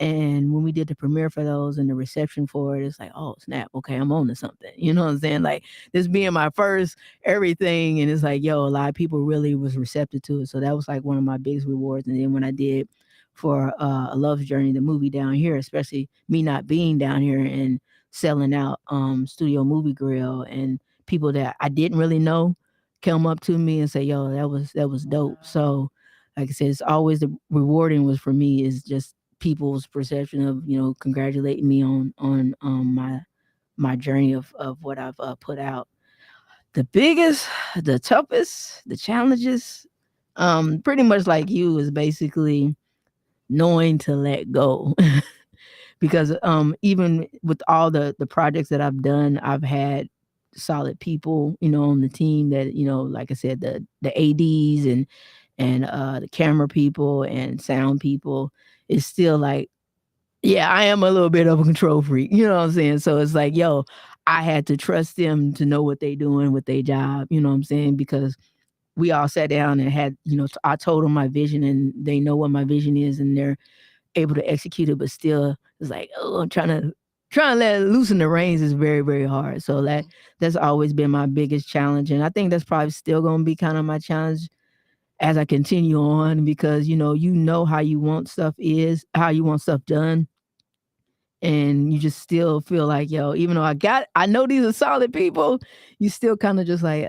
And when we did the premiere for those and the reception for it, it's like, oh snap, okay, I'm on to something. You know what I'm saying? Like this being my first everything, and it's like, yo, a lot of people really was receptive to it. So that was like one of my biggest rewards. And then when I did for A Love's Journey, the movie down here, especially me not being down here and selling out Studio Movie Grill, and people that I didn't really know come up to me and say, yo, that was dope. So like I said, it's always the rewarding was for me is just people's perception of congratulating me on my journey of what I've put out. The biggest, the toughest, the challenges, pretty much like you, is basically knowing to let go. Because even with all the projects that I've done, I've had solid people on the team that like I said, the ADs and the camera people and sound people. It's still like, yeah, I am a little bit of a control freak, you know what I'm saying? So it's like, yo, I had to trust them to know what they doing with their job, you know what I'm saying? Because we all sat down and had, I told them my vision, and they know what my vision is, and they're able to execute it, but still it's like, oh, I'm trying to let loosen the reins is very, very hard. So that's always been my biggest challenge. And I think that's probably still going to be kind of my challenge as I continue on, because how you want stuff how you want stuff done, and you just still feel like, yo, even though I know these are solid people, you still kind of just like,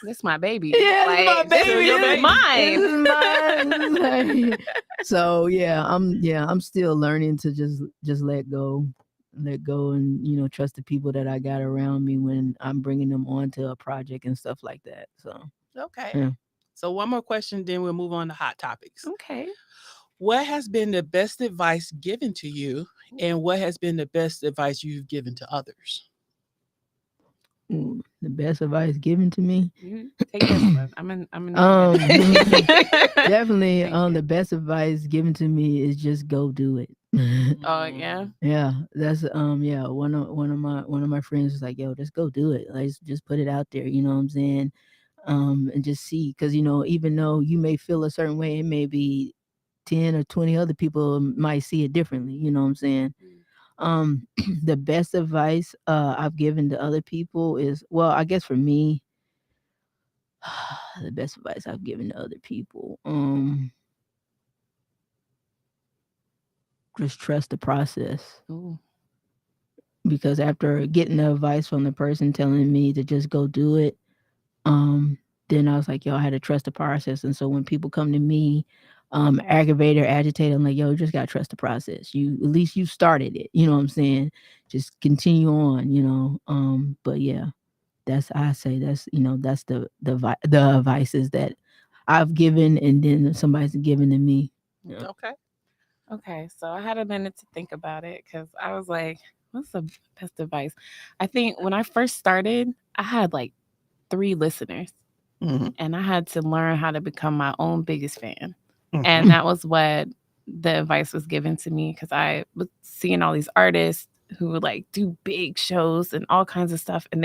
this my baby. Yeah, like, this is my baby. This is mine. This is mine. So I'm still learning to just let go, and trust the people that I got around me when I'm bringing them onto a project and stuff like that. So Okay. yeah. So one more question, then we'll move on to hot topics. Okay. What has been the best advice given to you, and what has been the best advice you've given to others? The best advice given to me. Take this one. I'm in. Definitely. The best advice given to me is just go do it. Oh yeah. Yeah, that's one of my friends was like, yo, just go do it. Like, just put it out there. You know what I'm saying? And just see, because even though you may feel a certain way, it may be 10 or 20 other people might see it differently. You know what I'm saying? The best advice I've given to other people is, well, I guess for me, the best advice I've given to other people, just trust the process. Ooh. Because after getting the advice from the person telling me to just go do it, then I was like, yo, I had to trust the process. And so when people come to me, aggravated or agitated, I'm like, yo, you just gotta trust the process. You at least you started it. You know what I'm saying? Just continue on. But yeah, that's the advices that I've given, and then somebody's given to me. Yeah. Okay. So I had a minute to think about it, because I was like, what's the best advice? I think when I first started, I had like 3 listeners. and I had to learn how to become my own biggest fan. Mhm. And that was what the advice was given to me, because I was seeing all these artists who would like do big shows and all kinds of stuff. And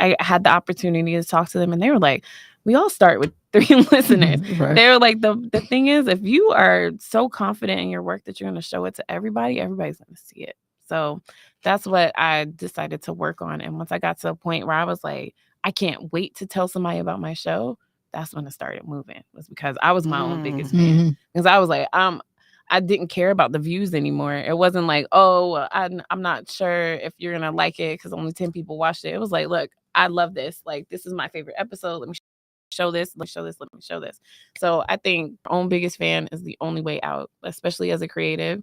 I had the opportunity to talk to them, and they were like, we all start with 3 listeners. Right. They were like, the thing is, if you are so confident in your work that you're going to show it to everybody, everybody's going to see it. So that's what I decided to work on. And once I got to a point where I was like, I can't wait to tell somebody about my show, that's when it started moving, was because I was my own biggest fan. Because I was like, I didn't care about the views anymore. It wasn't like, oh, I'm not sure if you're going to like it because only 10 people watched it. It was like, look, I love this. Like, this is my favorite episode. Let me show this. Let me show this. Let me show this. So I think own biggest fan is the only way out, especially as a creative.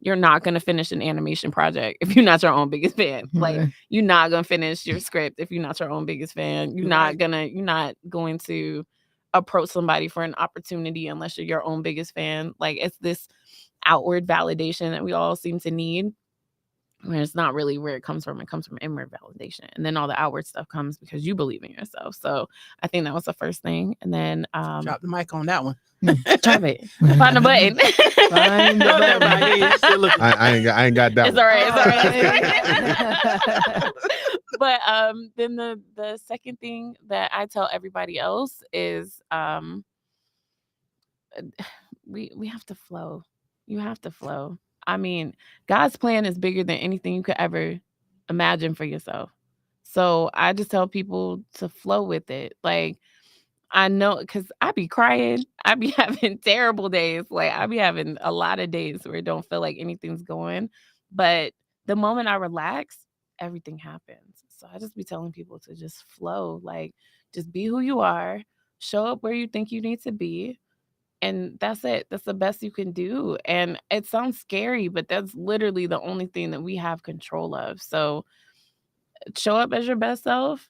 You're not going to finish an animation project if you're not your own biggest fan. Like, you're not going to finish your script if you're not your own biggest fan. You're not going to approach somebody for an opportunity unless you're your own biggest fan. Like, it's this outward validation that we all seem to need, where it's not really where it comes from. It comes from inward validation, and then all the outward stuff comes because you believe in yourself. So I think that was the first thing. And then drop the mic on that one. Drop it. Find the button. Find the button. I ain't got that. It's all right. It's all right. But then the second thing that I tell everybody else is we have to flow. You have to flow. I mean, God's plan is bigger than anything you could ever imagine for yourself. So I just tell people to flow with it. Like, I know, because I be crying. I be having terrible days. Like, I be having a lot of days where it don't feel like anything's going. But the moment I relax, everything happens. So I just be telling people to just flow. Like, just be who you are. Show up where you think you need to be. And that's it. That's the best you can do. And it sounds scary, but that's literally the only thing that we have control of. So show up as your best self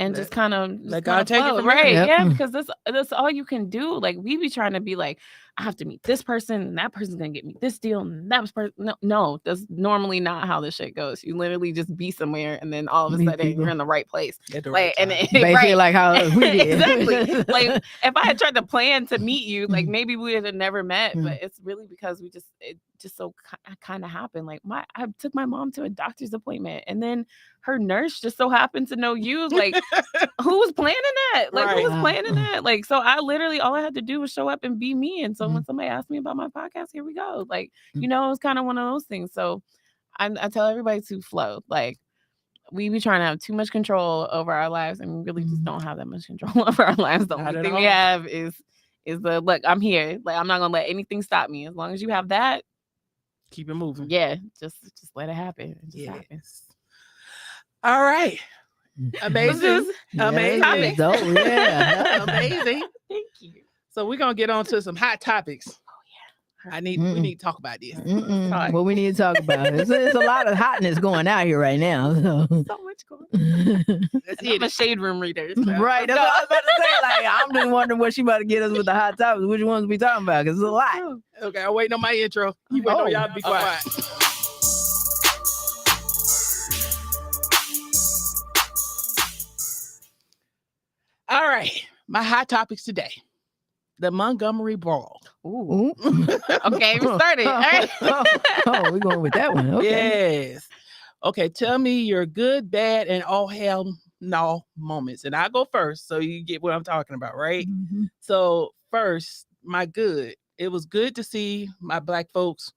and just kind of let God take it from right. there. Yep. Yeah, because that's all you can do. Like, we be trying to be like, I have to meet this person, and that person's gonna get me this deal, and that person. No, that's normally not how this shit goes. You literally just be somewhere, and then all of a Meet sudden people. you're in the right place. At the Like, right and time. it, Basically, like how we did. exactly. Like, if I had tried to plan to meet you, like, maybe we would have never met. But it's really because it just so kind of happened. Like, I took my mom to a doctor's appointment, and then her nurse just so happened to know you. Like, who was planning that? Like, Right. who was planning that? Like, so I literally, all I had to do was show up and be me. And so when somebody asked me about my podcast, here we go. Like, it was kind of one of those things. So I tell everybody to flow. Like, we be trying to have too much control over our lives, and we really just don't have that much control over our lives. The Not only at thing we all. have is the, look, I'm here. Like, I'm not gonna let anything stop me. As long as you have that, Keep it moving. yeah, just let it happen. It just Yes. happens. All right. Amazing. This is- Amazing. Dope, yeah. Amazing. Thank you. So we're gonna get on to some hot topics. We need to talk about this. Sorry. What we need to talk about. It's a lot of hotness going out here right now. So. So much going on. Let's I'm hit a it. shade room reader. Right, that's what I was about to say. Like, I'm just wondering what she about to get us with the hot topics. Which ones we talking about? Because it's a lot. Okay, I'm waiting on my intro. You waiting on y'all to be quiet. All right. My hot topics today. The Montgomery Brawl. Ooh. Ooh. Okay, we started. All right. We're going with that one. Okay. Yes. Okay, tell me your good, bad, and all hell no moments. And I'll go first so you get what I'm talking about, right? Mhm. So first, my good. It was good to see my Black folks,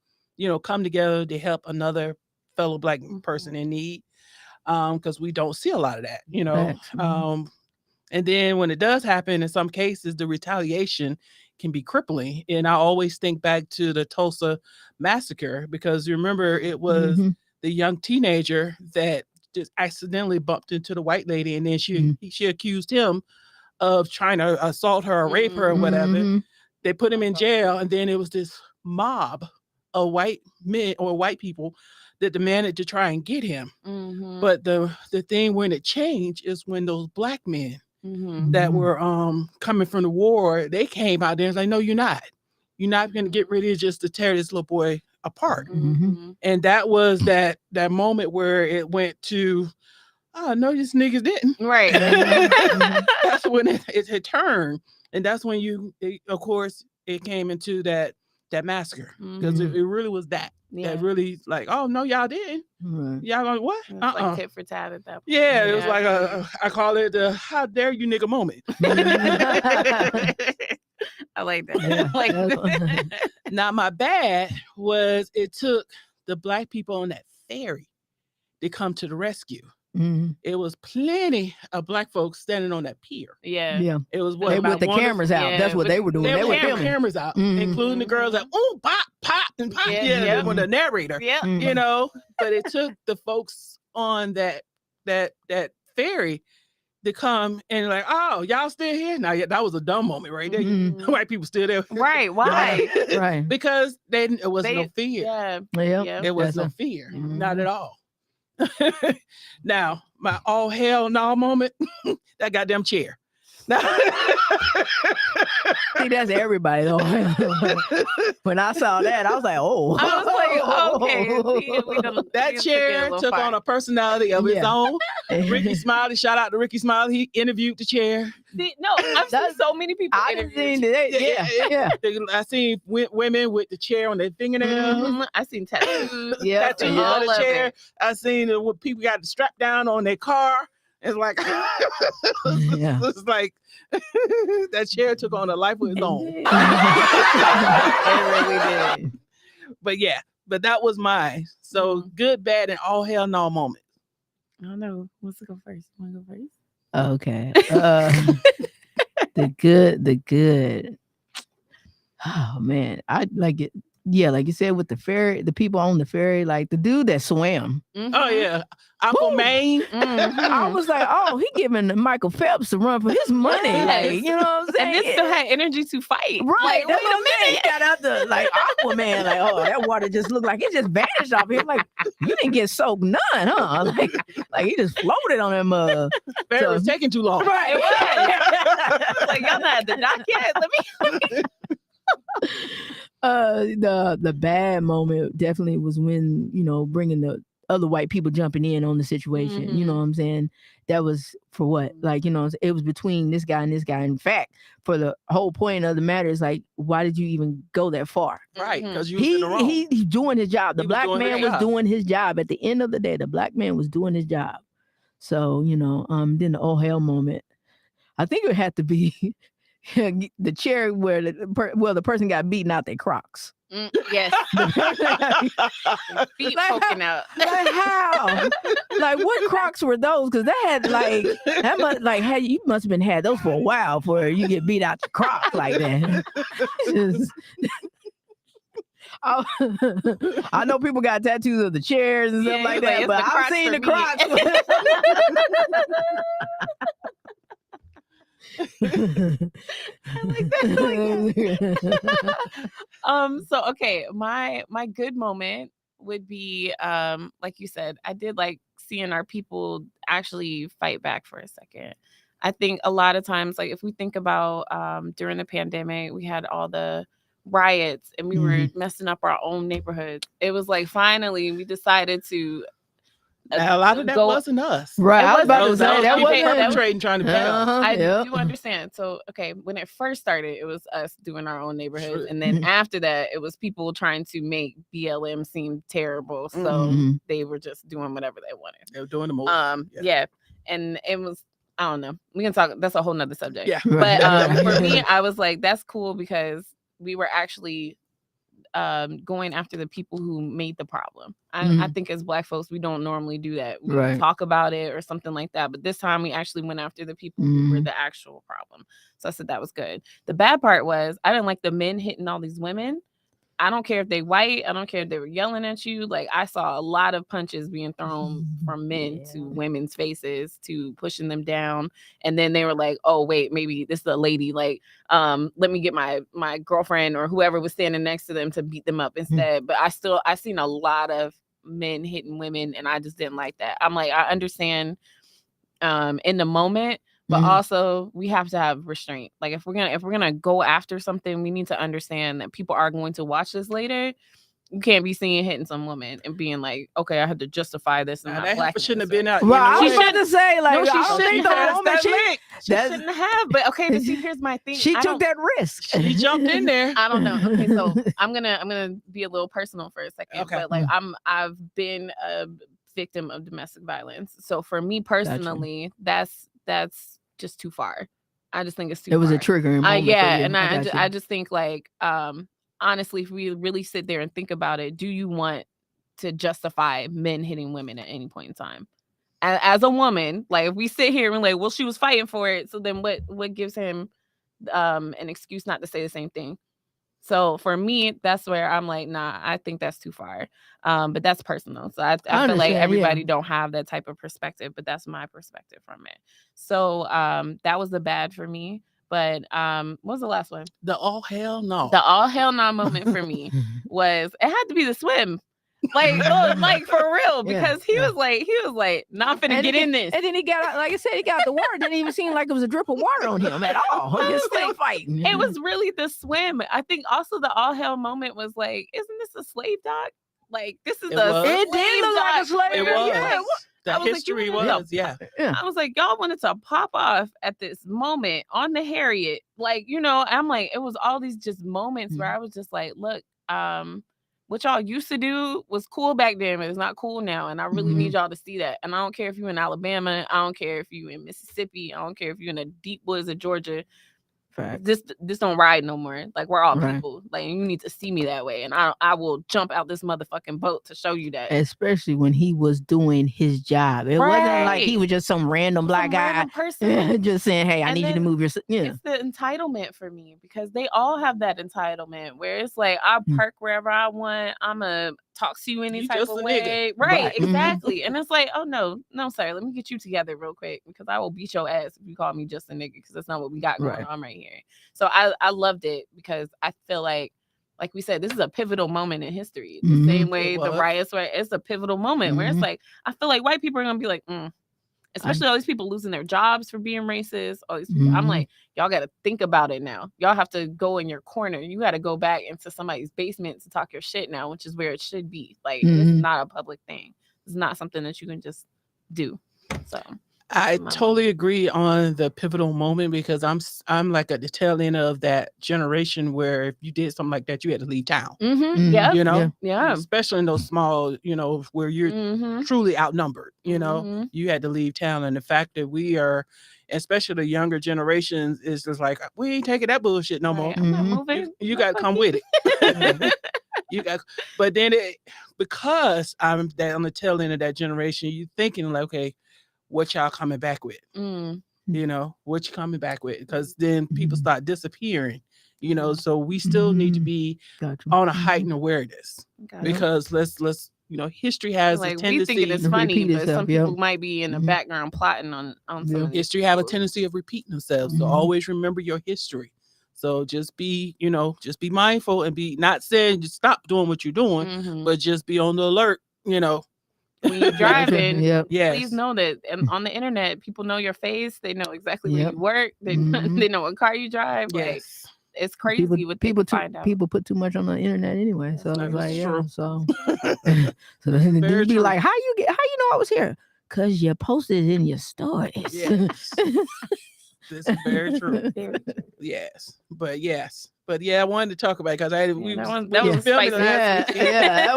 come together to help another fellow Black person in need. Because we don't see a lot of that, Facts. And then when it does happen, in some cases, the retaliation can be crippling. And I always think back to the Tulsa massacre, because you remember it was Mhm. the young teenager that just accidentally bumped into the white lady, and then she accused him of trying to assault her or rape her or whatever. Mhm. They put him in jail, and then it was this mob of white men or white people that demanded to try and get him. Mhm. But the thing when it changed is when those Black men Mhm. that were coming from the war, they came out there and was like, no, you're not going to get ready just to tear this little boy apart. Mhm. And that was that moment where it went to oh no, these niggas didn't. Right. That's when it had turned, and that's when of course, it came into that massacre because it really was that really like, oh no, y'all didn't. Right. Y'all like what? It was like tit for tat at that point. Yeah, it was like I call it the how dare you nigga moment. I like that. Yeah, Like Now my bad was it took the black people on that ferry to come to the rescue. Mhm. It was plenty of black folks standing on that pier. yeah. Yeah. It was what They about with the one of- cameras out. yeah, That's what with- they were doing. They They were were having filming. cameras out, Mhm. including the girls that ooh pop and pop. Yeah, Yeah, yeah. with the narrator. Yeah. Mhm. You know, but it took the folks on that ferry to come and like, oh, y'all still here? Now, yeah, that was a dumb moment right there. Mhm. White people still there, Right. Why? Right. because it was no fear. Yeah. Yep. Yeah. There was That's no fear, Mhm. not at all. Now, my all hell no moment, that goddamn chair. See, that's everybody though. When I saw that, I was like, oh. I was like, okay, see, we done- That we took it a chair little took far. on a personality of its Yeah. own. Ricky Smiley, shout out to Ricky Smiley. He interviewed the chair. See, no, I've seen That's- so many people. I didn't interview see that. Yeah. I seen women with the chair on their fingernails. Mhm. I seen tattoos. Yeah. Tattoo all on the of chair. it. I seen what people got strapped down on their car. It's like, Yeah. it's like that chair took on a life of its own. It really did. But that was mine. So good, bad, and all hell no moment. I don't know. Who wants to go first? You want to go first? Okay. The good. Oh man, I like it. Yeah, like you said with the ferry, the people on the ferry, like the dude that swam. Oh yeah, Aquaman. I was like, oh, he giving Michael Phelps a run for his money. Yes. Like, you know what I'm saying? And this still had energy to fight. Right, Like, that's wait what a I'm saying. minute. He got out the like Aquaman, like, oh, that water just looked like it just vanished off him. Like, you didn't get soaked none, huh? Like he just floated on him. It was taking too long. Right. It was. Like, y'all not at the dock yet. Let me. The bad moment definitely was when, you know, bringing the other white people jumping in on the situation. You know what I'm saying? That was for what? Like, you know, it was between this guy and this guy. In fact, for the whole point of the matter is like, why did you even go that far? Right, because you was in the wrong. He's doing his job. The He was black doing man his was job. doing his job. At the end of the day, the black man was doing his job. So, you know, then the oh hell moment. I think it had to be the chair where the person got beaten out their Crocs. Yes. Feet Like, poking out. Like how? Like what Crocs were those? Because they had you must have been had those for a while before you get beat out the Crocs like that. Just- I know people got tattoos of the chairs and stuff Yeah, like like, that, it's but the I've Crocs seen for the Crocs. So okay, my good moment would be like you said, I did like seeing our people actually fight back for a second. I think a lot of times, like if we think about during the pandemic, we had all the riots and we were messing up our own neighborhoods. It was like finally we decided to a lot of that wasn't us. Right. I was about to Those say that people wasn't perpetrating, trying to beat us. I do understand. So, okay, when it first started, it was us doing our own neighborhoods. Sure. And then after that, it was people trying to make BLM seem terrible. So they were just doing whatever they wanted. They were doing the most. Yeah. And it was, I don't know. We can talk. That's a whole nother subject. Yeah. But for me, I was like, that's cool because we were actually going after the people who made the problem. I think as Black folks, we don't normally do that. We talk about it or something like that. But this time we actually went after the people who were the actual problem. So I said that was good. The bad part was I didn't like the men hitting all these women. I don't care if they white. I don't care if they were yelling at you. Like I saw a lot of punches being thrown from men to women's faces to pushing them down. And then they were like, oh, wait, maybe this is a lady. Like, let me get my girlfriend or whoever was standing next to them to beat them up instead. But I seen a lot of men hitting women and I just didn't like that. I'm like, I understand in the moment. But also we have to have restraint. Like if we're gonna go after something, we need to understand that people are going to watch this later You can't be seen hitting some woman and being like, okay, I had to justify this. And Now, not that heifer blackness, shouldn't have or- been out. Well, I you was know about to say, like, No, she I don't shouldn't think the have. woman, that she, lick. She shouldn't have. But okay, but see, here's my thing. she I took don't- that risk. She jumped in there. I don't know. Okay, so I'm gonna be a little personal for a second. Okay. But like I've been a victim of domestic violence. So for me personally, that's just too far. I just think it's too It was far. a triggering moment. Yeah, for you. and got you. I just think like honestly, if we really sit there and think about it, do you want to justify men hitting women at any point in time? As a woman, like if we sit here and like, well, she was fighting for it, so then what gives him an excuse not to say the same thing? So for me, that's where I'm like, nah, I think that's too far. But that's personal. So I feel like understand, everybody yeah. don't have that type of perspective, but that's my perspective from it. So that was the bad for me. But what was the last one? The all hell no. The all hell no moment for me was it had to be the swim. Like for real, because he was like, not finna And get then- in this. And then he got out, like I said, he got out the water. Didn't even seem like it was a drip of water on him at all. He was still fighting. It was really the swim. I think also the all hell moment was like, isn't this a slave doc? Like this is It a was. It did slave look like a doc slave It where- was. yeah, I The was like, you history wanna know? was, yeah. Yeah. I was like, y'all wanted to pop off at this moment on the Harriet. Like, I'm like, it was all these just moments where I was just like, look, what y'all used to do was cool back then, but it's not cool now. And I really need y'all to see that. And I don't care if you're in Alabama. I don't care if you're in Mississippi. I don't care if you're in the deep woods of Georgia. Fact. This don't ride no more. Like we're all Right. people. Like you need to see me that way. And I will jump out this motherfucking boat to show you that. Especially when he was doing his job. It wasn't like Right. he was just some random black Some guy random person. just saying, hey, I And need you to then move your... Yeah. It's the entitlement for me because they all have that entitlement where it's like I park wherever I want. I'ma talk to you any You type just of a way. nigga. Right, Right. Mhm. exactly. And it's like, oh no, sir, let me get you together real quick because I will beat your ass if you call me just a nigga because that's not what we got going Right. on right here. So I loved it because I feel like we said, this is a pivotal moment in history. The same way It the was. riots were, it's a pivotal moment where it's like, I feel like white people are gonna be like, especially all these people losing their jobs for being racist. All these people, I'm like, y'all got to think about it now. Y'all have to go in your corner. You got to go back into somebody's basement to talk your shit now, which is where it should be. Like, it's not a public thing. It's not something that you can just do. So I totally agree on the pivotal moment because I'm like at the tail end of that generation where if you did something like that, you had to leave town. Yeah, You know, yeah. especially in those small, where you're truly outnumbered. You had to leave town, and the fact that we are, especially the younger generations, is just like we ain't taking that bullshit no more. Right, I'm not moving. You got to come with it. You got, but then because I'm on the tail end of that generation, you thinking like, okay, what y'all coming back with? What you coming back with? Because then people start disappearing. So we still need to be on a heightened awareness because let's history has a Like we tendency think it's to funny, repeat but some itself, people might be in the background plotting on some of these history have a people. tendency of repeating themselves. So always remember your history. So just be mindful and be not saying just stop doing what you're doing, but just be on the alert, When you're driving, Yes. please know that on the internet, people know your face. They know exactly where you work. They know what car you drive. Like Yes. it's crazy what people find out. People put too much on the internet anyway. So That it's is like, true. so then Very they be true. like, how you know I was here? Cause you posted it in your stories. Yes. This is very true. Very true. Yes. But yeah, I wanted to talk about it because that was filming spicy. last week. that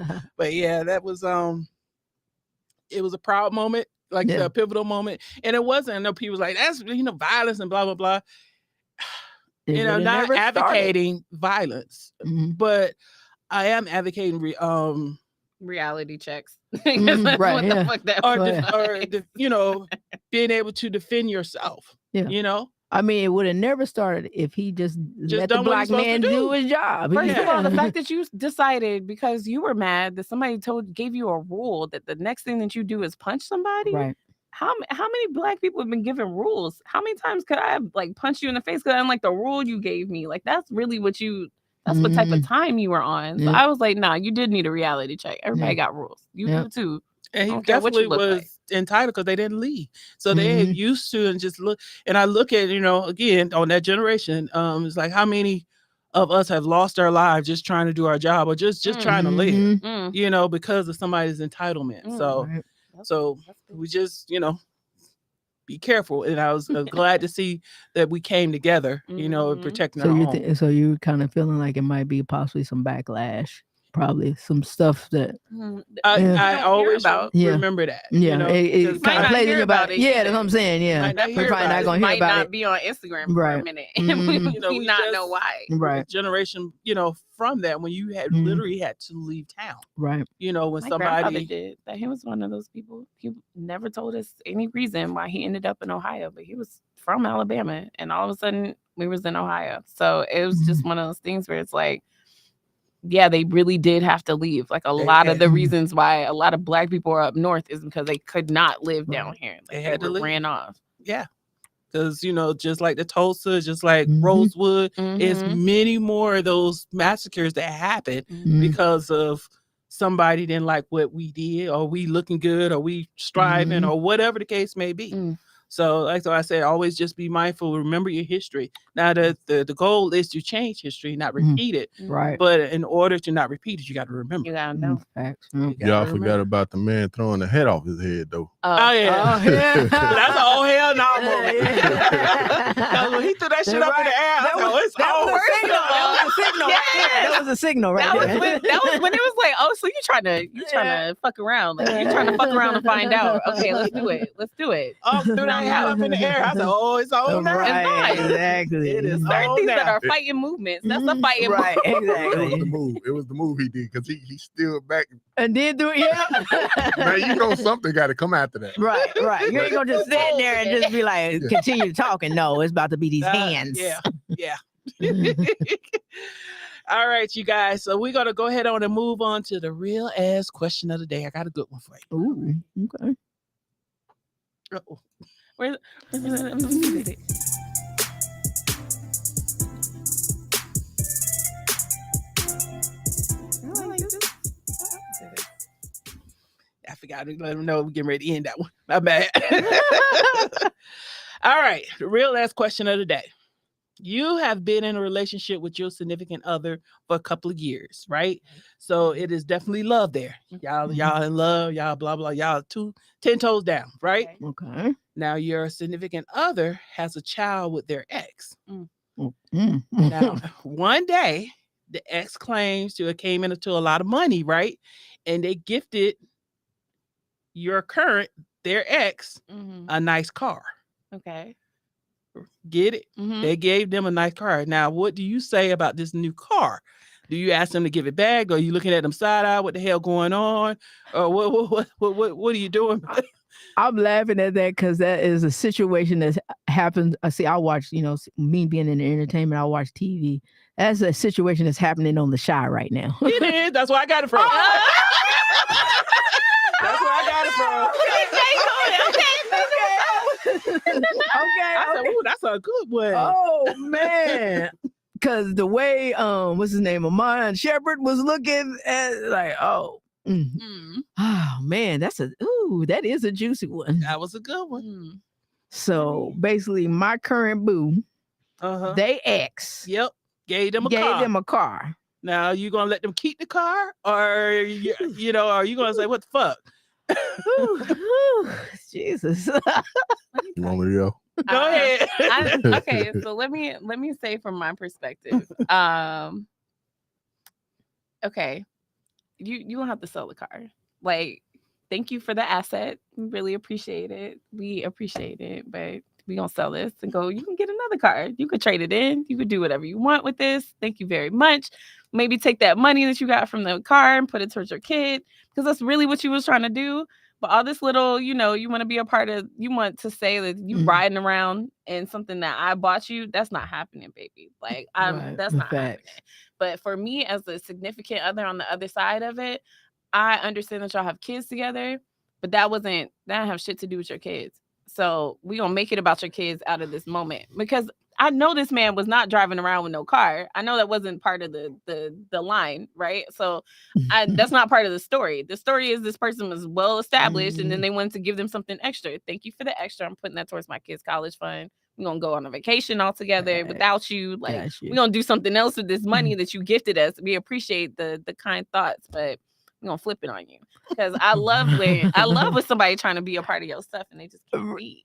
was. But yeah, that was it was a proud moment, like a pivotal moment. And it wasn't, I know people was like, that's violence and blah blah blah. Not advocating violence, but I am advocating reality checks. Right, What the yeah. fuck that or was. being able to defend yourself. Yeah. I mean, it would have never started if he just let the done what he's black supposed man to do his job. First of all, the fact that you decided because you were mad that somebody gave you a rule that the next thing that you do is punch somebody. Right. How many black people have been given rules? How many times could I have punched you in the face because I didn't like the rule you gave me? Like that's really what type of time you were on. So I was like, nah, you did need a reality check. Everybody got rules. You do too. And he definitely was entitled because they didn't leave. So they used to and just look. And I look at, again, on that generation, it's like how many of us have lost our lives just trying to do our job or just trying to live, Mhm. you know, because of somebody's entitlement. So, Right. so That's big. we just, you know, be careful. And I was glad to see that we came together, you know, Mhm. protecting So our you own. so you kind of feeling like it might be possibly some backlash, probably some stuff that Mhm. I, Yeah. You I don't hear always about. Yeah. remember that, yeah, you know, it because Might kind of not plays hear in your about body. it Yeah, that's what either. I'm saying. Yeah, might not we're hear probably about not it. gonna hear Might about not it. be on Instagram for a Right. minute. Mhm. You know, we we not know just- why. the Right. generation, you know, from that when you had Mhm. literally had to leave town, Right. you know, when My grandfather somebody did that. He was one of those people. He never told us any reason why he ended up in Ohio, but he was from Alabama, and all of a sudden we was in Ohio. So it was just one of those things where it's like, yeah, they really did have to leave. Like a They lot of had the to. reasons why a lot of Black people are up north is because they could not live down Right. here. Like They they had to were leave. ran off. Yeah. Because, you know, just like the Tulsa, just like Mhm. Rosewood, it's Mhm. many more of those massacres that happened Mhm. because of somebody didn't like what we did, or we looking good, or we striving, Mhm. or whatever the case may be. Mm. So, like I said, always just be mindful. Remember your history. Now, the goal is to change history, not repeat it. Right. But in order to not repeat it, you got to remember. You gotta Mm, know. facts. You gotta Y'all remember. forgot about the man throwing the head off his head though. Oh yeah. Oh yeah. That's a oh hell no moment. Yeah. Because when he threw that shit That's up in the right. air, I That was like, was- oh, it's that was over. a signal. That was a signal right there. That was a signal right That was there. when it was like, oh, so you trying to fuck around. Like you're trying to fuck around and find out. Okay, let's do it. Let's do it. Oh, threw that head up in the air. I said, oh, it's on now. Right. It's on. Exactly. It is Certain on things that now. are fighting movements. That's a Mhm. fighting Right. movement. It was the Exactly. move. It was the move he did because he stood back. And then do it. Yeah. Man, you know something got to come after that. Right, right. You ain't gonna just sit there and just be like, Yeah. continue talking. No, it's about to be these hands. Yeah. All right, you guys. So we're gonna go ahead on and move on to the real ass question of the day. I got a good one for you. Ooh, okay. Uh-oh. Where's it? I forgot to let them know we're getting ready to end that one. My bad. All right. The real last question of the day. You have been in a relationship with your significant other for a couple of years, right? So it is definitely love there. Y'all in love, y'all blah blah, y'all 10 toes down, right? Okay. Now your significant other has a child with their ex. Mm. Now, one day, the ex claims to have came into a lot of money, right? And they gifted their ex, a nice car. Okay. Get it? Mhm. They gave them a nice car. Now, what do you say about this new car? Do you ask them to give it back? Or are you looking at them side eye? What the hell going on? Or what are you doing? I'm laughing at that because that is a situation that happens. I see. I watch. Me being in the entertainment, I watch TV. That's a situation that's happening on The Shy right now. It is. That's where I got it from. That's where I got it from. Okay. I said, ooh, that's a good one. Oh man. Cause the way what's his name? Amon Shepard was looking at like, oh man, that is a juicy one. That was a good one. So basically my current boo, they ex Yep. Gave them a car. Now, you gonna let them keep the car, or are you gonna say, what the fuck? Jesus. You want me to go? Go ahead. Okay, so let me say from my perspective. Okay, you don't have to sell the car. Like, thank you for the asset. We really appreciate it. We appreciate it, but we gonna sell this and go. You can get another car. You could trade it in. You could do whatever you want with this. Thank you very much. Maybe take that money that you got from the car and put it towards your kid, because that's really what you was trying to do. But all this little, you want to be a part of, you want to say that you riding around in something that I bought you, that's not happening, baby. Like, that's not happening. But for me, as a significant other on the other side of it, I understand that y'all have kids together, but that didn't have shit to do with your kids. So we gonna make it about your kids out of this moment, because I know this man was not driving around with no car. I know that wasn't part of the line, right? So that's not part of the story. The story is this person was well established, and then they wanted to give them something extra. Thank you for the extra. I'm putting that towards my kids' college fund, We're gonna go on a vacation all together without you. Like Gotcha. we're gonna do something else with this money that you gifted us. We appreciate the kind thoughts, but we're gonna flip it on you. Because I love when somebody trying to be a part of your stuff and they just can't be.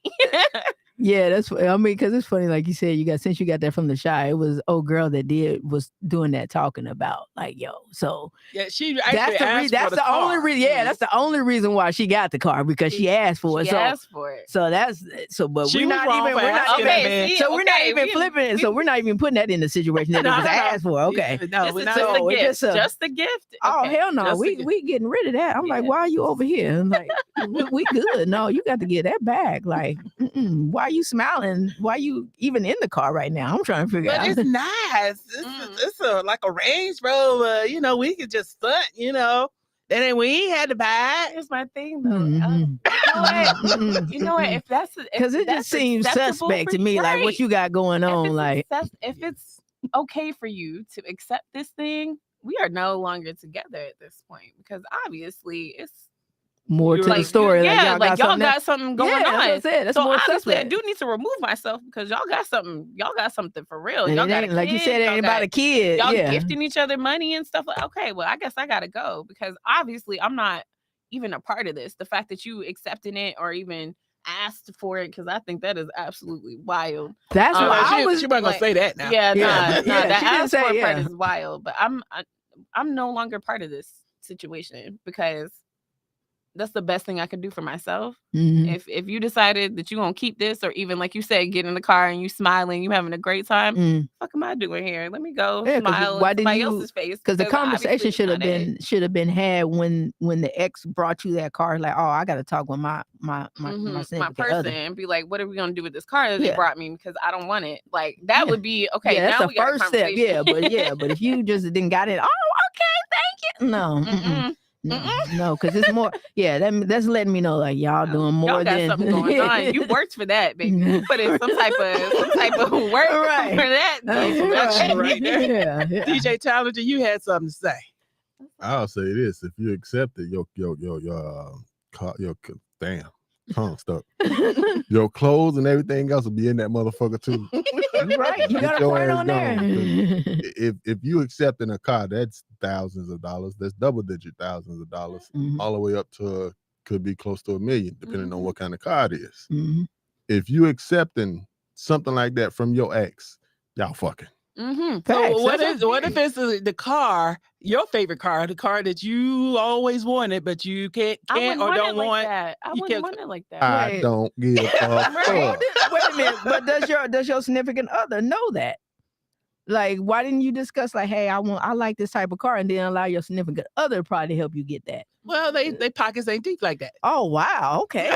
Yeah, that's. I mean, because it's funny, like you said, since you got that from the Shy, it was old girl that was doing that, talking about like, yo. So Yeah, she that's actually asked that's for the only car. reason. Yeah, that's the only reason why she got the car, because she asked for it. She asked for it. So that's so. But She we're was not wrong even. for We're not asking even. that man. see, So we're not okay, even flipping it. So we're not even putting that in the situation that it was asked for. Okay. No, This we're is not. just So a it's gift. just Just a gift. Oh Okay, hell no, just a we gift. getting rid of that. I'm like, Yeah. why are you over here? I'm like, we good. No, you got to get that back. Like, why are you smiling? Why are you even in the car right now? I'm trying to figure But out. it's nice. It's like a Range Rover. You know, we could just stunt. You know, and we ain't had to buy it. Here's my thing though. Mhm. You know what? If that's Because it just seems acceptable suspect for to me, you, like what right. you got going on. Like, if it's okay for you to accept this thing, we are no longer together at this point, because obviously it's more You're to the right. story. yeah, like y'all y'all got something going Yeah, that's what I on. said. That's So more obviously, I suspect. do need to remove myself, because y'all got something for real. And Y'all it got a ain't like you kid, said, it y'all ain't about got- a kid. Y'all Yeah. gifting each other money and stuff. Like, okay, well, I guess I gotta go, because obviously I'm not even a part of this. The fact that you accepting it or even asked for it, because I think that is absolutely wild. That's Um, why she, I was. she wasn't like- gonna say that now. Yeah, Yeah, nah, yeah, that she didn't ask say, for part yeah. is wild. But I'm no longer part of this situation, because that's the best thing I could do for myself. Mhm. If you decided that you gonna keep this, or even like you said, get in the car and you smiling, you having a great time, Mm. fuck am I doing here? Let me go Yeah, 'cause smile why in didn't somebody you- else's face. Because the obviously conversation it's should have not it. been had when the ex brought you that car. Like, oh, I got to talk with my My significant person other. and be like, what are we gonna do with this car that they Yeah. brought me, because I don't want it. Like that Yeah. would be okay. Yeah, that's now the we got a first step. conversation. But if you just didn't got it, oh, okay, thank you. No, no, because it's more. Yeah, that's letting me know like y'all doing more Y'all got than something going on. You worked for that, baby. You put in some type of work Right. for that. That's production right there. Yeah. DJ Chandler, you had something to say. I'll say this: if you accept it, your damn tongue stuck. Your clothes and everything else will be in that motherfucker too. You're right. You Get got a your point ass on gone, there. if you accepting a car, that's thousands of dollars. That's double-digit thousands of dollars, Mhm. all the way up to could be close to $1 million, depending on what kind of car it is. Mhm. If you accepting something like that from your ex, y'all fucking. Mm-hmm. So Facts. what if it's the car, your favorite car, the car that you always wanted, but you can't or don't want? That. I you wouldn't can't- want it like that. I Wait. don't give a fuck. Wait a minute, but does your significant other know that? Like, why didn't you discuss like, hey, I like this type of car, and then allow your significant other to probably help you get that? Well, they pockets ain't deep like that. Oh wow, okay.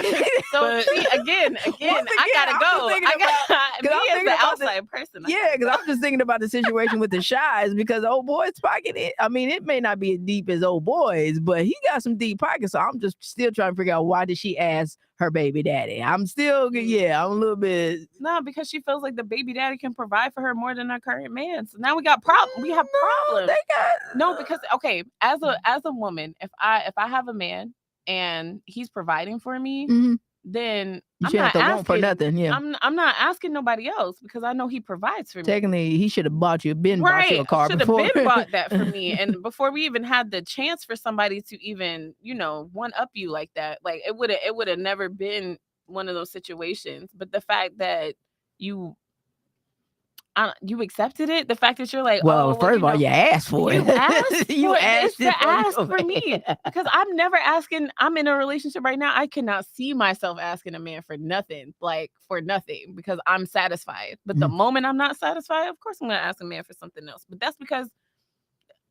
So But- see, again, Once I gotta I'm go. just thinking Me I'm as thinking the about outside person. Yeah, because I'm just thinking about the situation with the Shies, because old boy's pocket, I mean, it may not be as deep as old boy's, but he got some deep pockets. So I'm just still trying to figure out, why did she ask her baby daddy? I'm still, I'm a little bit. No, because she feels like the baby daddy can provide for her more than her current man. So now we got problems. We have problems. They got No, because okay, as a woman, if I have a man and he's providing for me, Mhm. then You I'm shouldn't not have to want for asking. nothing. Yeah. I'm not asking nobody else, because I know he provides for me. Technically, he should have bought you bought you Right, a car should have before. been bought that for me, and before we even had the chance for somebody to even, one up you like that, like it would have never been one of those situations. But the fact that you accepted it, the fact that you're like, Well, first of all, you asked for it. you asked You for it. asked It's it to for ask your for me, man. because I'm never asking. I'm in a relationship right now. I cannot see myself asking a man for nothing, because I'm satisfied. But the moment I'm not satisfied, of course I'm gonna ask a man for something else. But that's because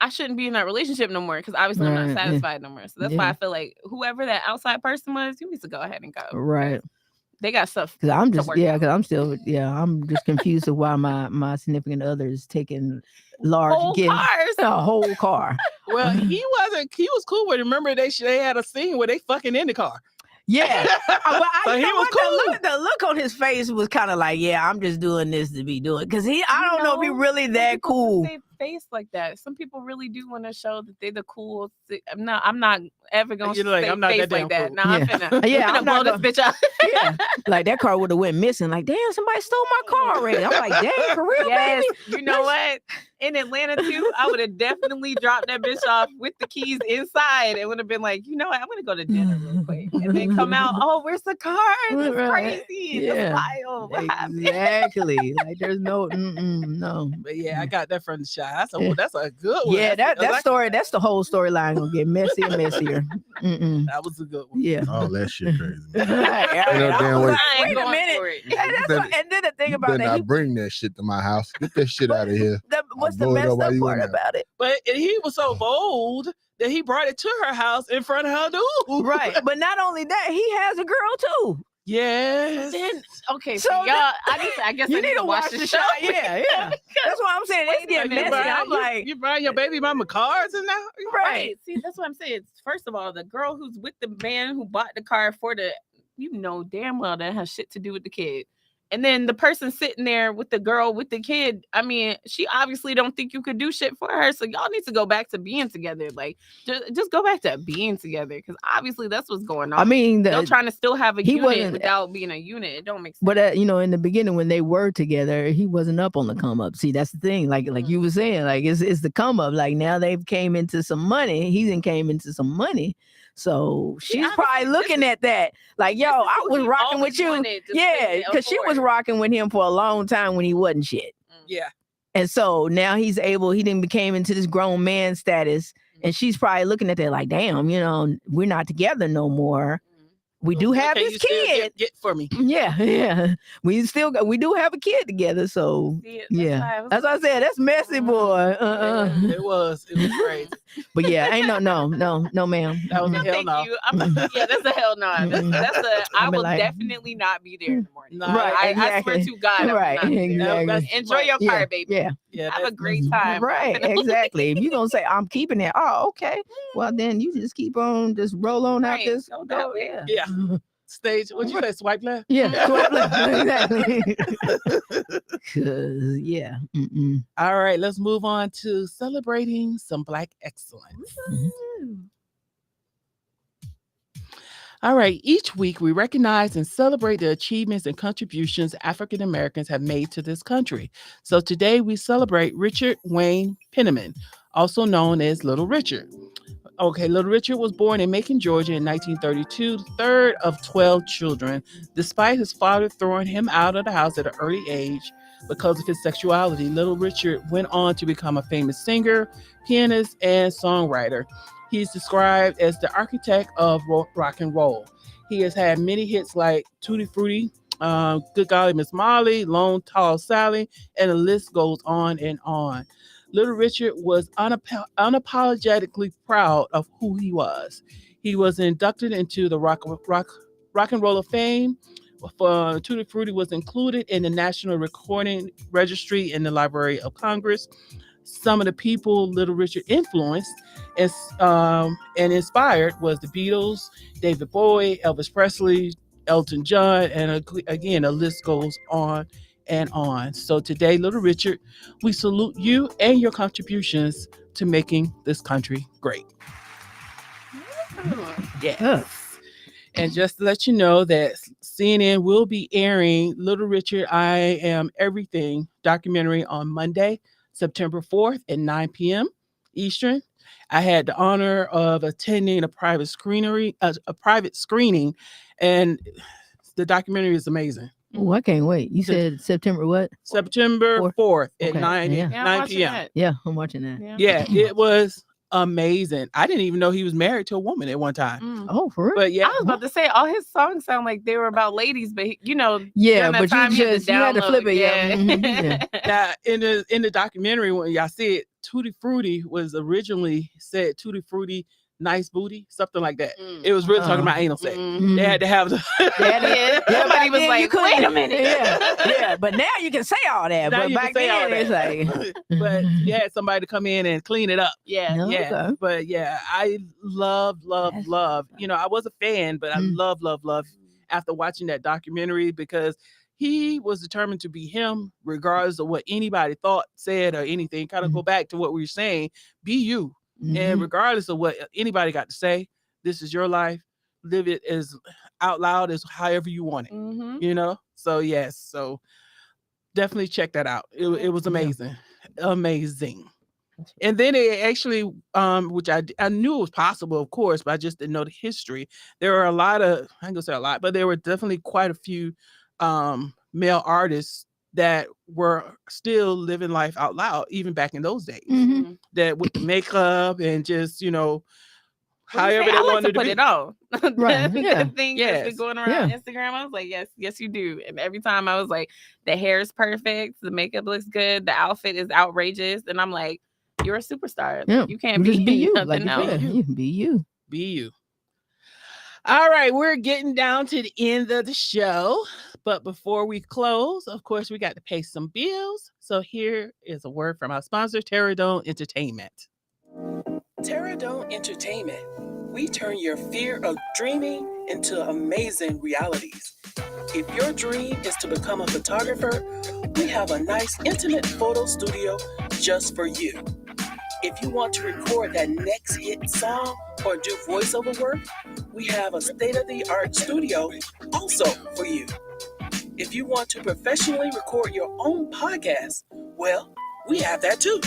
I shouldn't be in that relationship no more, because obviously I'm Right, not yeah. satisfied no more. So that's why Yeah. I feel like whoever that outside person was, you need to go ahead and go. Right. They got stuff. Because I'm just work out. because I'm still I'm just confused of why my significant other is taking large Whole gifts, cars. a whole car. Well, he was cool with it. Remember they had a scene where they fucking in the car. Yeah, So he was cool. The look on his face was kind of like, yeah, I'm just doing this to be doing. Because I don't know if he really that cool. face like that. Some people really do want to show that they're the cool. I'm not ever gonna You're like, stay I'm not face that damn like that. cool. Nah, I'm finna, Yeah, I'm I'm finna blow not this bitch up. Yeah, like that car would have went missing. Like, damn, somebody stole my car already. I'm like, dang, for real, Yes, baby. you know what? In Atlanta too, I would have definitely dropped that bitch off with the keys inside. It would have been like, you know what? I'm gonna go to dinner real quick and then come out. Oh, where's the car? That's Right. crazy. Yeah. That's wild. What happened? Exactly. Like, there's no, no. But yeah, I got that from the shot. I said, oh, that's a good one. Yeah, That's that story. That's the whole storyline gonna get messier and messier. that was a good one. Yeah. Oh, that shit crazy. Man. Right, Ain't no right. damn way. I ain't Wait a going minute. for it. And, that's better- what, and then the thing You about better that, not bring that shit to my house. Get that shit out of here. what's the blow it up messed while up you part in there. about it? But he was so bold that he brought it to her house in front of her dude. Right. But not only that, he has a girl too. Yes. Then okay, So so y'all, I guess You I need to watch the show. Yeah, yeah. That's what I'm saying. It's getting minute, messy. bro. I'm like, you buying your baby mama cars and now? Right. See, that's what I'm saying. First of all, the girl who's with the man who bought the car for the, you know damn well that has shit to do with the kid. And then the person sitting there with the girl with the kid, I mean, she obviously don't think you could do shit for her. So y'all need to go back to being together. Like, just go back to being together. Because obviously that's what's going on. I mean, y'all trying to still have a he unit wasn't- without being a unit. It don't make sense. but you know, in the beginning when they were together, he wasn't up on the come up. See, that's the thing. Like you were saying, like it's the come up. Like now they've came into some money. He then came into some money. So she's honestly, probably looking at that. Like, yo, I was rocking with you. Yeah, because she was rocking with him for a long time when he wasn't shit. Yeah. And so now he then became into this grown man status. And she's probably looking at that like, damn, you know, we're not together no more. We do What have can this you still kid. get for me. Yeah, yeah. We do have a kid together. So yeah. That's what I said. That's messy, boy. It was crazy. But yeah, ain't no, ma'am. That was a No, hell thank no. you. Yeah, that's a hell no. That's a. I I'll be will like- definitely not be there in the morning. No, Right, I swear exactly. to God, I will Right, not be there. exactly. That's Enjoy your car, Yeah, baby. yeah. Yeah, Have a that's great time. Right, exactly. If you're gonna say I'm keeping it, oh, okay. Well, then you just keep on, just roll on out Right, this. go that way. Yeah. Stage. What you say? Swipe left. Yeah, swipe left. Exactly. 'Cause, yeah. Mm-mm. All right, let's move on to celebrating some Black excellence. All right, each week we recognize and celebrate the achievements and contributions African Americans have made to this country. So today we celebrate Richard Wayne Penniman, also known as Little Richard. Okay, Little Richard was born in Macon, Georgia in 1932, the third of 12 children, despite his father throwing him out of the house at an early age because of his sexuality. Little Richard went on to become a famous singer, pianist, and songwriter. He's described as the architect of rock and roll. He has had many hits like Tutti Frutti, Good Golly Miss Molly, Lone Tall Sally, and the list goes on and on. Little Richard was unapologetically proud of who he was. He was inducted into the Rock and Roll of Fame. Tutti Frutti was included in the National Recording Registry in the Library of Congress. Some of the people Little Richard influenced and inspired was the Beatles, David Bowie, Elvis Presley, Elton John, and again, the list goes on and on. So today, Little Richard, we salute you and your contributions to making this country great. Yes. And just to let you know that CNN will be airing Little Richard, I Am Everything documentary on Monday, September 4th at 9 p.m. Eastern. I had the honor of attending a private screening, and the documentary is amazing. Oh, I can't wait. You said September what? September 4th at Okay, 9 yeah. 9 p.m. Yeah, I'm watching that. Yeah, it was amazing. I didn't even know he was married to a woman at one time. Oh, for real? But yeah, I was about to say all his songs sound like they were about ladies, but Yeah, during that but time, you had to flip it. Yeah. download, Mhm, now in the documentary when y'all see it, Tutti Frutti was originally said Tutti Frutti nice booty, something like that. It was really talking about anal sex. Mhm. They had to have the Everybody was then like, you couldn't- wait a minute. Yeah. But now you can say all that. Now But you can back say all then, it's that. like, but you had somebody to come in and clean it up. Yeah. No, Yeah, okay. but yeah, I love. That's- You know, I was a fan, but I love after watching that documentary because he was determined to be him, regardless of what anybody thought, said, or anything. Kind of go back to what we were saying. Be you, and regardless of what anybody got to say, this is your life. Live it as out loud as however you want it. You know. So yes. So definitely check that out. It was amazing, amazing. And then it actually, which I knew it was possible, of course, but I just didn't know the history. There were a lot of, I ain't gonna say a lot, but there were definitely quite a few male artists that were still living life out loud, even back in those days. That with the makeup and just, you know, however they I like wanted to put be. it on. Right. The thing that's been Yes. going around Instagram, I was like, yes, you do. And every time I was like, the hair is perfect, the makeup looks good, the outfit is outrageous, and I'm like, you're a superstar. Yeah. You can't Just be you. nothing Like you else. said, you can be you. Be you. All right, we're getting down to the end of the show. But before we close, of course, we got to pay some bills. So here is a word from our sponsor, Terradome Entertainment. Terradome Entertainment. We turn your fear of dreaming into amazing realities. If your dream is to become a photographer, we have a nice, intimate photo studio just for you. If you want to record that next hit song or do voiceover work, we have a state-of-the-art studio also for you. If you want to professionally record your own podcast, well, we have that too.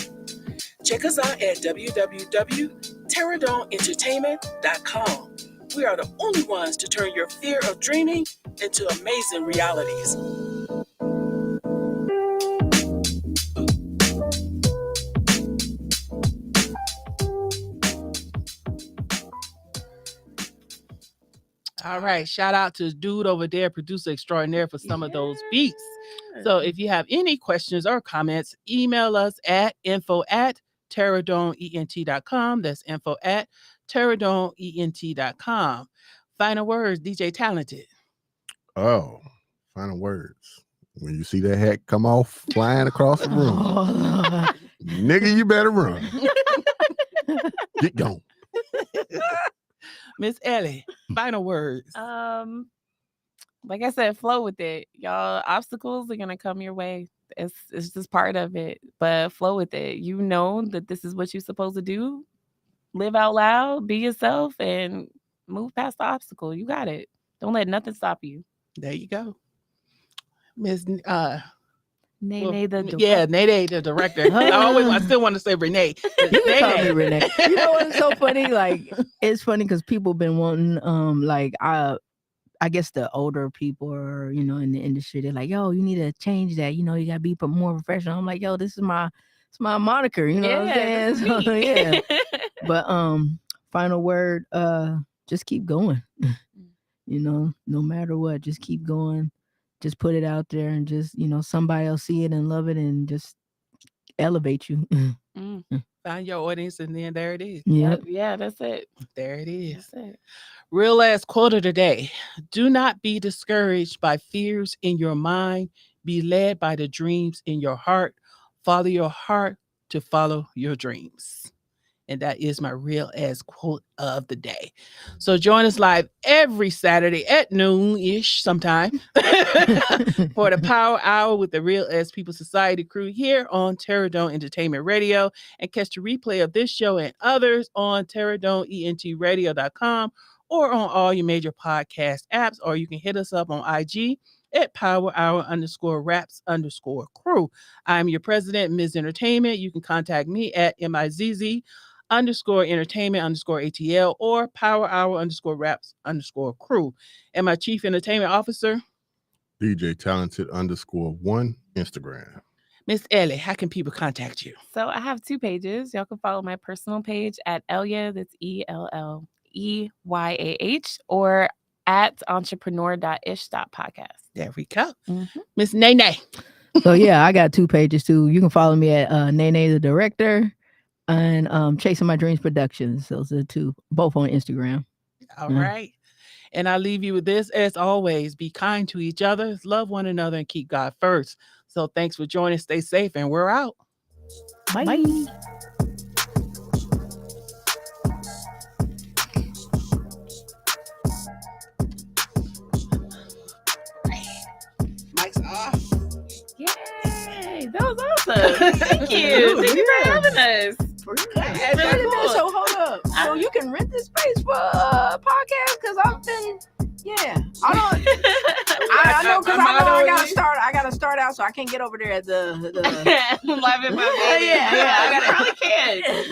Check us out at www.terradomeentertainment.com. We are the only ones to turn your fear of dreaming into amazing realities. All right. Shout out to dude over there, producer extraordinaire, for some of those beats. So if you have any questions or comments, email us at info@terradomeent.com. That's info@terradomeent.com. Final words, DJ Talented. Oh, final words. When you see that hat come off flying across the room, nigga, you better run. Get going. Miss Ellie, final words. Like I said, flow with it. Y'all, obstacles are gonna come your way. It's just part of it. But flow with it. You know that this is what you're supposed to do. Live out loud, be yourself, and move past the obstacle. You got it. Don't let nothing stop you. There you go. Miss Nene the director. Yeah, Nene the director. I still want to say Renee. You can call me Renee. You know what's so funny? Like, it's funny because people been wanting, I guess the older people or, you know, in the industry, they're like, yo, you need to change that. You know, you gotta be more professional. I'm like, yo, this is my moniker. You know what I'm saying? So, yeah. But final word, just keep going. You know, no matter what, just keep going. Just put it out there and just, you know, somebody else see it and love it and just elevate you. Find your audience and then there it is. Yeah, that's it. There it is. That's it. Real last quote of the day. Do not be discouraged by fears in your mind. Be led by the dreams in your heart. Follow your heart to follow your dreams. And that is my real ass quote of the day. So join us live every Saturday at noon-ish sometime for the Power Hour with the Real Ass People Society crew here on Terradome Entertainment Radio. And catch the replay of this show and others on terradomeentradio.com or on all your major podcast apps, or you can hit us up on IG at powerhour_raps_crew. I'm your president, Ms. Entertainment. You can contact me at MIZZ_entertainment_ATL or powerhour_raps_crew. And my chief entertainment officer, DJ Talented_1 Instagram. Miss Ellie, how can people contact you? So I have 2 pages. Y'all can follow my personal page at Elielyah, that's ELLEYAH, or at entrepreneur.ish.podcast. There we go. Miss Nene. So yeah, I got 2 pages too. You can follow me at Nene the Director and Chasing My Dreams Productions. Those are the 2, both on Instagram. All right. And I leave you with this. As always, be kind to each other, love one another, and keep God first. So thanks for joining. Stay safe, and we're out. Bye. Mike's awesome. Thank you. Thank you for having us. For real. That's Wait a really minute, cool. so hold up. So you can rent this space for a podcast? Because I've been, I don't. I know because I know I gotta start out, so I can't get over there at the Live in my Yeah, baby. I I probably can.